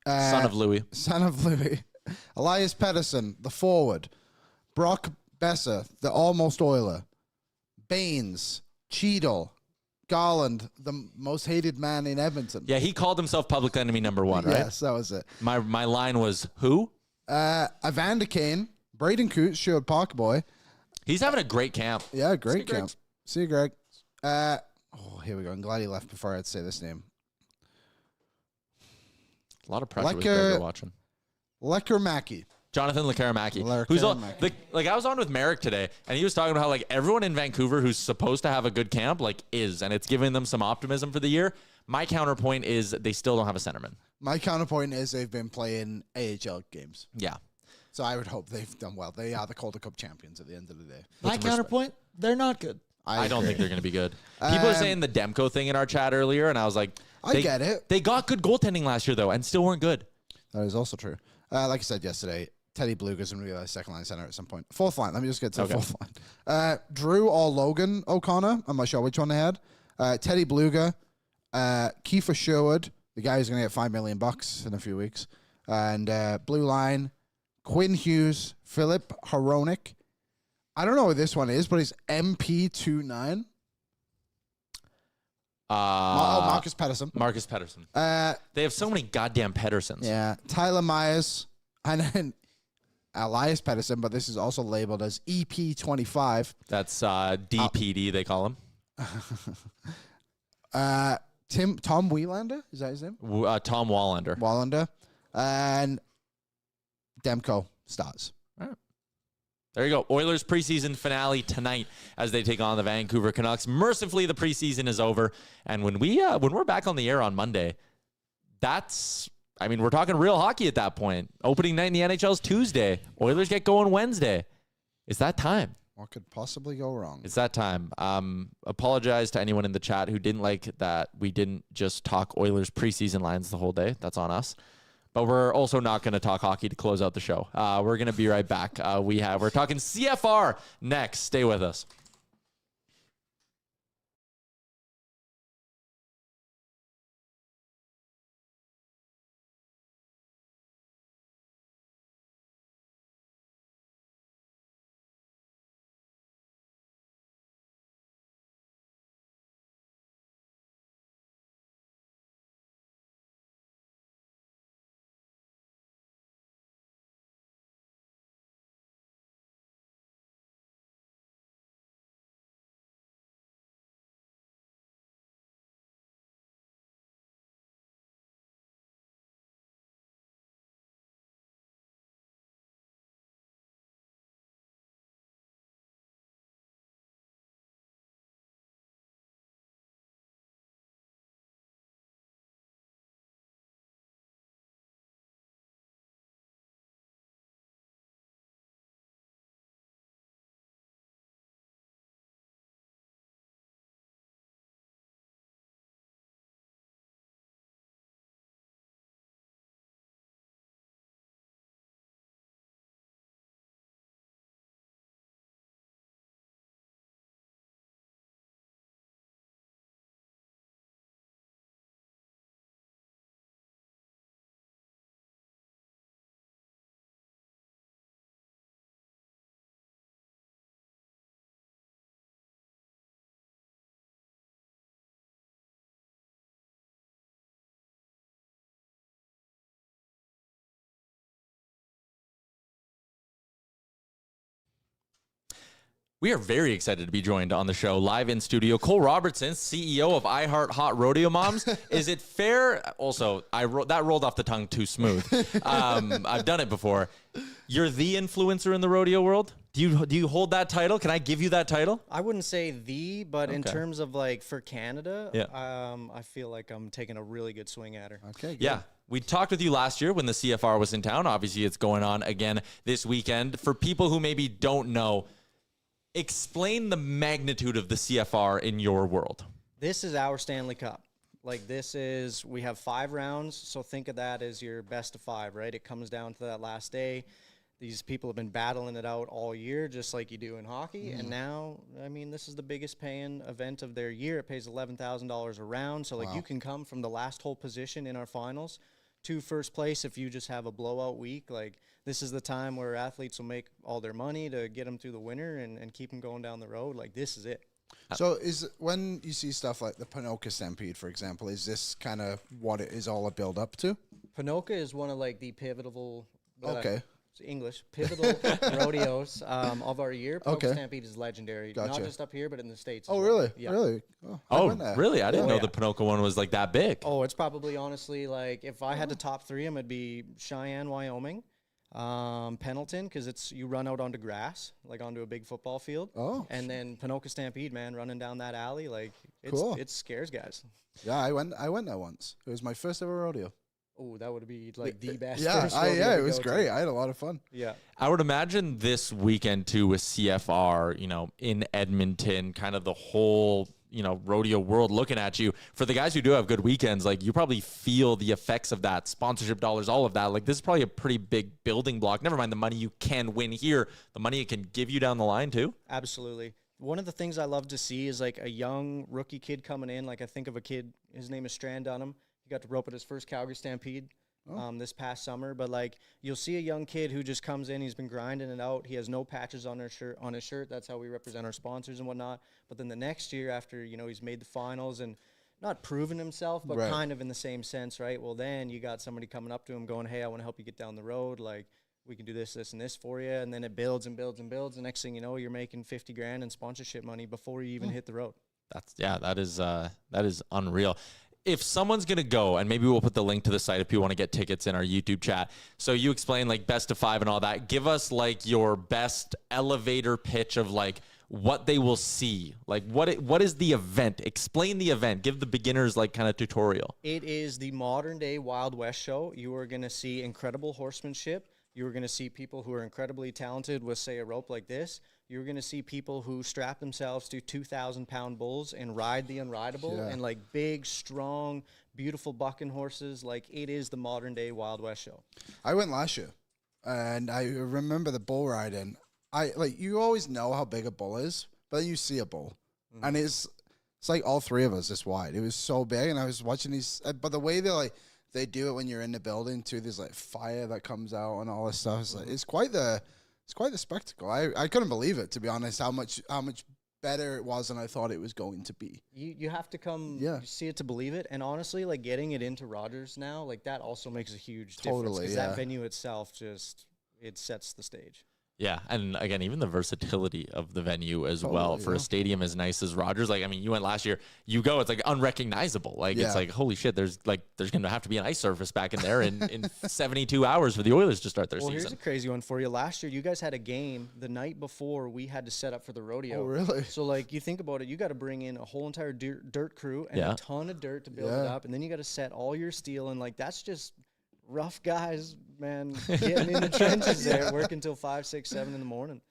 Son of Louis. Son of Louis. Elias Pettersson, the forward. Brock Besser, the almost Oiler. Baines, Cheadle, Garland, the most hated man in Edmonton. Yeah, he called himself public enemy number 1, right? Yes, that was it. My line was, who? Evander Kane, Braden Coots, Sherwood Park boy. He's having a great camp. Yeah, great Greg. camp. See you, Greg. Here we go. I'm glad he left before I had to say this name. A lot of pressure with Greg watching. Lecker Jonathan Lecaramaki, who's all, like I was on with Merrick today, and he was talking about how like everyone in Vancouver who's supposed to have a good camp like is, and it's giving them some optimism for the year. My counterpoint is they still don't have a centerman. My counterpoint is they've been playing AHL games. Yeah. So I would hope they've done well. They are the Calder Cup champions at the end of the day. My counterpoint, they're not good. I don't think they're going to be good. People are saying the Demko thing in our chat earlier, and I was like, I get it. They got good goaltending last year, though, and still weren't good. That is also true. Like I said yesterday, Teddy Bluger's going to be a second line center at some point. Fourth line. Let me just get to the fourth line. Drew or Logan O'Connor. I'm not sure which one they had. Teddy Bluger. Kiefer Sherwood, the guy who's going to get $5 million in a few weeks. And blue line, Quinn Hughes, Philip Hronik. I don't know what this one is, but it's MP29. Marcus Pettersson. Marcus Pettersson. They have so many goddamn Pettersons. Yeah. Tyler Myers. And then Elias Pettersson, but this is also labeled as EP25. That's DPD, they call him. Tom Wielander, is that his name? Tom Wallander. Wallander. And Demko starts. All right. There you go. Oilers preseason finale tonight as they take on the Vancouver Canucks. Mercifully, the preseason is over. And when we're back on the air on Monday, we're talking real hockey at that point. Opening night in the NHL is Tuesday. Oilers get going Wednesday. It's that time. What could possibly go wrong? It's that time. Apologize to anyone in the chat who didn't like that we didn't just talk Oilers preseason lines the whole day. That's on us. But we're also not going to talk hockey to close out the show. We're going to be right back. We're talking CFR next. Stay with us. We are very excited to be joined on the show live in studio. Cole Robertson, CEO of Hart Rodeo Moms. Is it fair? Also, that rolled off the tongue too smooth. I've done it before. You're the influencer in the rodeo world. Do you hold that title? Can I give you that title? I wouldn't say but in terms of like for Canada, I feel like I'm taking a really good swing at her. Okay, good. Yeah. We talked with you last year when the CFR was in town. Obviously, it's going on again this weekend. For people who maybe don't know, explain the magnitude of the CFR in your world. This is our Stanley Cup. Like we have 5 rounds, so think of that as your best of 5, right? It comes down to that last day. These people have been battling it out all year, just like you do in hockey. And now, I mean, this is the biggest paying event of their year. It pays $11,000 a round. So, you can come from the last hole position in our finals to first place if you just have a blowout week. Like, this is the time where athletes will make all their money to get them through the winter and keep them going down the road. Like, this is it. So when you see stuff like the Ponoka Stampede, for example, is this kind of what it is all a build up to? Ponoka is one of like the pivotal pivotal rodeos of our year. Ponoka Stampede is legendary, not just up here, but in the States. Oh, as really? Well. Yeah. Really? Really? I didn't know the Ponoka one was like that big. Oh, it's probably honestly like if I had to top 3 them, it'd be Cheyenne, Wyoming, Pendleton, because you run out onto grass, like onto a big football field. Oh, and then Ponoka Stampede, man, running down that alley, like it scares guys. Yeah, I went there once. It was my first ever rodeo. Oh, that would be like the best. Yeah, it was great. I had a lot of fun. Yeah, I would imagine this weekend too with CFR, in Edmonton, kind of the whole rodeo world looking at you. For the guys who do have good weekends, like you probably feel the effects of that, sponsorship dollars, all of that. Like this is probably a pretty big building block. Never mind the money you can win here, the money it can give you down the line too. Absolutely. One of the things I love to see is like a young rookie kid coming in. Like I think of a kid, his name is Strand Dunham. He got to rope at his first Calgary Stampede this past summer. But like you'll see a young kid who just comes in, he's been grinding it out. He has no patches on his shirt. That's how we represent our sponsors and whatnot. But then the next year after, he's made the finals and not proven himself, but kind of in the same sense, right? Well, then you got somebody coming up to him going, hey, I want to help you get down the road. Like we can do this, this, and this for you. And then it builds and builds and builds. The next thing you know, you're making $50,000 in sponsorship money before you even hit the road. That is unreal. If someone's going to go, and maybe we'll put the link to the site if you want to get tickets in our YouTube chat. So you explain like best of 5 and all that. Give us like your best elevator pitch of like what they will see. Like what is the event? Explain the event. Give the beginners like kind of tutorial. It is the modern day Wild West show. You are going to see incredible horsemanship. You are going to see people who are incredibly talented with, say, a rope like this. You're going to see people who strap themselves to 2,000-pound bulls and ride the unrideable and like big, strong, beautiful bucking horses. Like it is the modern day Wild West show. I went last year and I remember the bull riding. You always know how big a bull is, but then you see a bull and it's like all 3 of us this wide. It was so big. And I was watching these, but the way they do it when you're in the building too, there's like fire that comes out and all this stuff. It's quite the spectacle. I couldn't believe it, to be honest, how much better it was than I thought it was going to be. You have to come see it to believe it. And honestly, like getting it into Rogers now, like that also makes a huge difference. Because that venue itself it sets the stage. Yeah, and again, even the versatility of the venue as well for a stadium as nice as Rogers. Like, I mean, you went last year. You go, it's like unrecognizable. Like, it's like holy shit. There's going to have to be an ice surface back in there in 72 hours for the Oilers to start their season. Here's a crazy one for you. Last year, you guys had a game the night before we had to set up for the rodeo. Oh, really? So, like, you think about it, you got to bring in a whole entire dirt crew and a ton of dirt to build it up, and then you got to set all your steel, and like that's just rough guys, man, getting in the trenches there, working till 5, 6, 7 in the morning.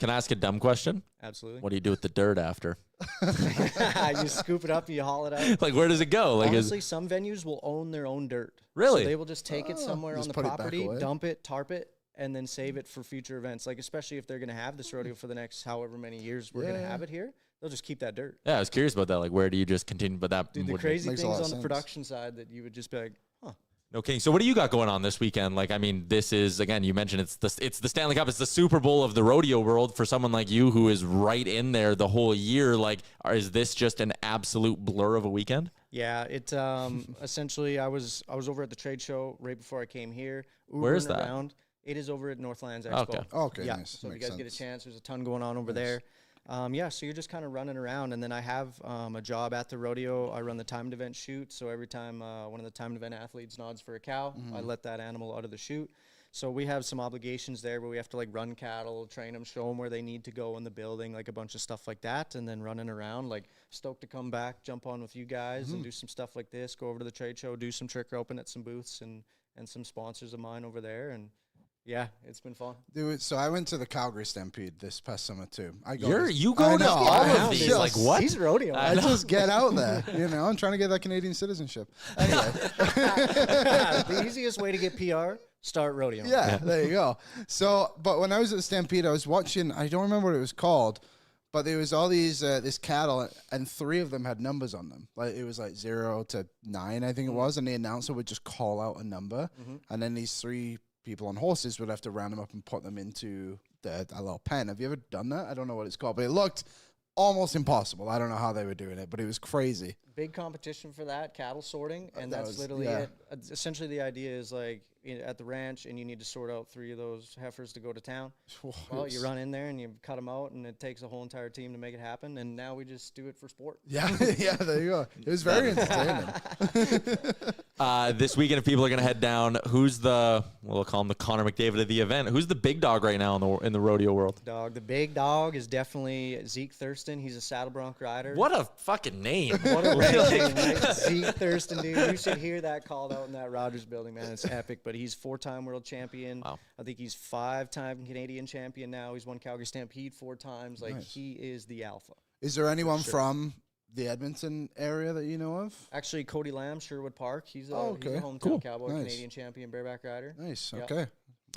Can I ask a dumb question? Absolutely. What do you do with the dirt after? You scoop it up, you haul it out. Like, where does it go? Like, honestly, some venues will own their own dirt. Really? So they will just take it somewhere on the property, dump it, tarp it, and then save it for future events. Like, especially if they're going to have this rodeo for the next however many years we're going to have it here, they'll just keep that dirt. Yeah, I was curious about that. Like, where do you just continue? But that the crazy things on the production side that you would just be like, huh. No kidding. So what do you got going on this weekend? Like, I mean, this is, again, you mentioned it's the Stanley Cup. It's the Super Bowl of the rodeo world for someone like you who is right in there the whole year. Like, is this just an absolute blur of a weekend? Yeah, it essentially I was over at the trade show right before I came here. Where is that? It is over at Northlands Expo. Okay. Okay, Yeah. nice. So if you Makes guys get a sense. chance, there's a ton going on over there. Yeah, so you're just kind of running around, and then I have a job at the rodeo. I run the timed event shoot, so every time one of the timed event athletes nods for a cow, I let that animal out of the chute. So we have some obligations there where we have to like run cattle, train them, show them where they need to go in the building, like a bunch of stuff like that, and then running around, like stoked to come back, jump on with you guys and do some stuff like this, go over to the trade show, do some trick roping at some booths and some sponsors of mine over there, and yeah, it's been fun. Dude, so I went to the Calgary Stampede this past summer too. You go to all of these? Just- Like what? He's rodeo. I just get out there, I'm trying to get that Canadian citizenship. Anyway, The easiest way to get PR, start rodeo. yeah, there you go. So, but when I was at the Stampede, I was watching, I don't remember what it was called, but there was all these, this cattle, and 3 of them had numbers on them. Like it was like 0 to 9, I think it was, and the announcer would just call out a number, and then these 3 people on horses would have to round them up and put them into a little pen. Have you ever done that? I don't know what it's called, but it looked almost impossible. I don't know how they were doing it, but it was crazy. Big competition for that, cattle sorting, and That that's was- literally yeah. it. Essentially, the idea is like at the ranch, and you need to sort out 3 of those heifers to go to town. Well, you run in there and you cut them out, and it takes a whole entire team to make it happen. And now we just do it for sport. Yeah, yeah, there you go. It was very entertaining. This weekend, if people are going to head down, who's we'll call him the Connor McDavid of the event. Who's the big dog right now in the rodeo world? The big dog is definitely Zeke Thurston. He's a saddle bronc rider. What a fucking name. What a ranking, right? Zeke Thurston, dude. You should hear that called out in that Rogers building, man. It's epic. But he's 4-time world champion. Wow. I think he's 5-time Canadian champion now. He's won Calgary Stampede 4 times. Like, he is the alpha. Is there anyone from the Edmonton area that you know of? Actually, Cody Lamb, Sherwood Park. He's a, okay. he's a hometown Cool. cowboy, Nice. Canadian champion, bareback rider. Nice. Yep. Okay.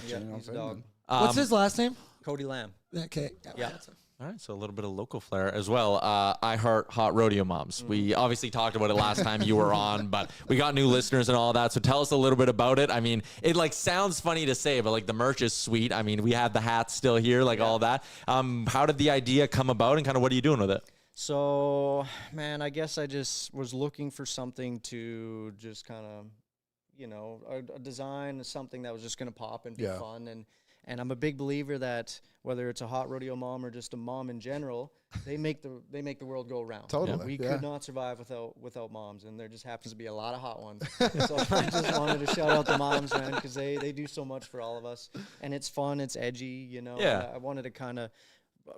Yeah, Checking out he's a dog. Edmonton. What's his last name? Cody Lamb. Okay. Yeah. All right, so a little bit of local flair as well. I Heart Hot Rodeo Moms. We obviously talked about it last time you were on, but we got new listeners and all that. So tell us a little bit about it. I mean, it like sounds funny to say, but like the merch is sweet. I mean, we have the hats still here, like all that. How did the idea come about, and kind of what are you doing with it? So, man, I guess I just was looking for something to just kind of, a design, something that was just going to pop and be fun. And I'm a big believer that whether it's a hot rodeo mom or just a mom in general, they make the world go around. Totally. We Yeah. could not survive without moms, and there just happens to be a lot of hot ones. So I just wanted to shout out the moms, man, because they do so much for all of us, and it's fun, it's edgy, Yeah. and I wanted to kind of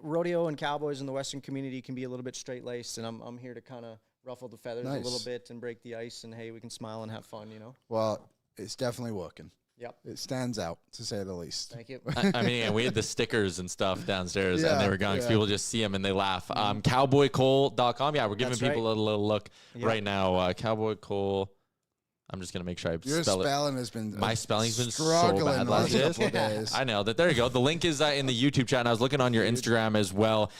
rodeo and cowboys in the Western community can be a little bit straight laced, and I'm here to kind of ruffle the feathers a little Nice. bit and break the ice, and hey, we can smile and have fun, Well, it's definitely working. Yep. It stands out, to say the least. Thank you. I mean, yeah, we had the stickers and stuff downstairs, and they Yeah, were going. 'Cause yeah. people just see them and they laugh. CowboyCole.com. Yeah, we're giving That's people right. a little look Yeah. right now. Cowboy Cole. I'm just gonna make sure I Your spell it. spelling has been My spelling's been so struggling bad the last last days. couple of days. I know that. There you go. The link is in the YouTube chat, and I was looking on your Instagram as well.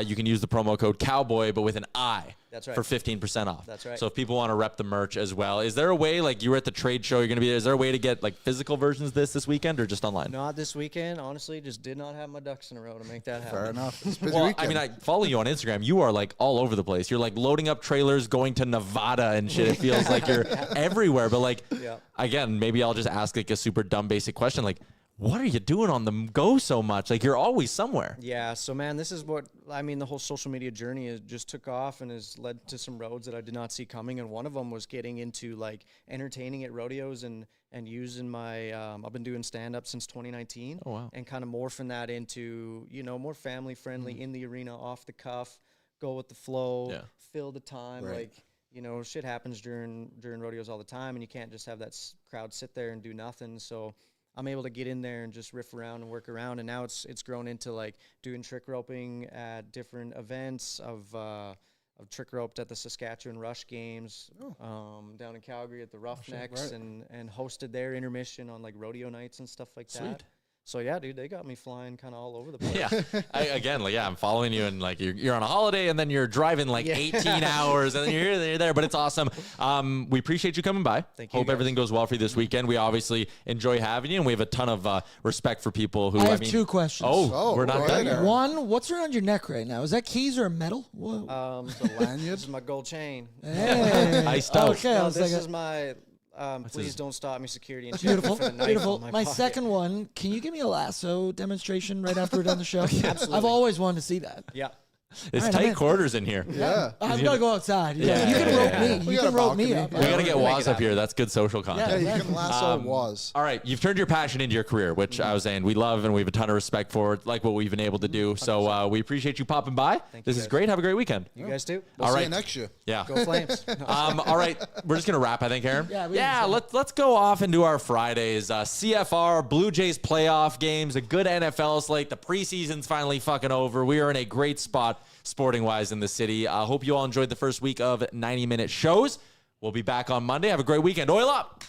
You can use the promo code Cowboy, but with an I. That's right. For 15% off. That's right. So if people want to rep the merch as well, is there a way, like you were at the trade show, you're going to be there, is there a way to get like physical versions of this weekend or just online? Not this weekend, honestly. Just did not have my ducks in a row to make that happen. Fair enough. It's a busy Well, weekend. I mean, I follow you on Instagram. You are like all over the place. You're like loading up trailers, going to Nevada and shit. It feels like you're everywhere. But like, Yeah. again, maybe I'll just ask like a super dumb basic question. Like, what are you doing on the go so much? Like, you're always somewhere. Yeah, so man, this is what I mean. The whole social media journey just took off and has led to some roads that I did not see coming. And one of them was getting into like entertaining at rodeos and using my. I've been doing stand up since 2019. Oh, wow. And kind of morphing that into more family friendly in the arena, off the cuff, go with the flow, Yeah. fill the time. Right. Like shit happens during rodeos all the time, and you can't just have that crowd sit there and do nothing. So I'm able to get in there and just riff around and work around, and now it's grown into like doing trick roping at different events. I've trick roped at the Saskatchewan Rush games down in Calgary at the Roughnecks, right. and hosted their intermission on like rodeo nights and stuff like Sweet. that. So yeah, dude, they got me flying kind of all over the place. Yeah. I'm following you, and like you're on a holiday, and then you're driving like 18 hours, and then you're there. But it's awesome. We appreciate you coming by. Thank you, Hope guys. everything goes well for you this weekend. We obviously enjoy having you, and we have a ton of respect for people who. I have 2 questions. Oh, we're not go done ahead, yet. One, what's around your neck right now? Is that keys or a medal? Whoa. The lanyard? This is my gold chain. Hey. Iced out. Okay, I No, was this like, is my Please don't stop me, security. And Beautiful, for the knife beautiful. on My pocket. second one, can you give me a lasso demonstration right after we're done the show? Absolutely. I've always wanted to see that. Yeah. It's All right, I'm tight in. quarters in here. Yeah. I've got to go outside. You Yeah, can yeah, rope yeah. me. We You got can a rope me balcony. up. We We got to get Make it Waz up happen. here. That's good social content. Yeah, Yeah, you can lasso was. All right, you've turned your passion into your career, which I was saying we love and we have a ton of respect for, like what we've been able to do. So we appreciate you popping by. This is guys. great. Have a great weekend. You guys too. We'll All see right. you next year. Yeah. Go Flames. All right, we're just gonna wrap, I think, Aaron. Yeah, Let's go off into our Fridays. CFR, Blue Jays playoff games, a good NFL slate. The preseason's finally fucking over. We are in a great spot sporting wise in the city. I hope you all enjoyed the first week of 90-minute shows. We'll be back on Monday. Have a great weekend. Oil up!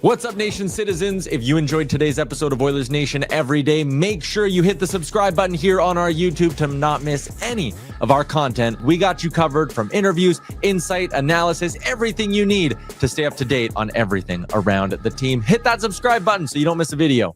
What's up, Nation citizens? If you enjoyed today's episode of Oilers Nation Everyday, make sure you hit the subscribe button here on our YouTube to not miss any of our content. We got you covered from interviews, insight, analysis, everything you need to stay up to date on everything around the team. Hit that subscribe button so you don't miss a video.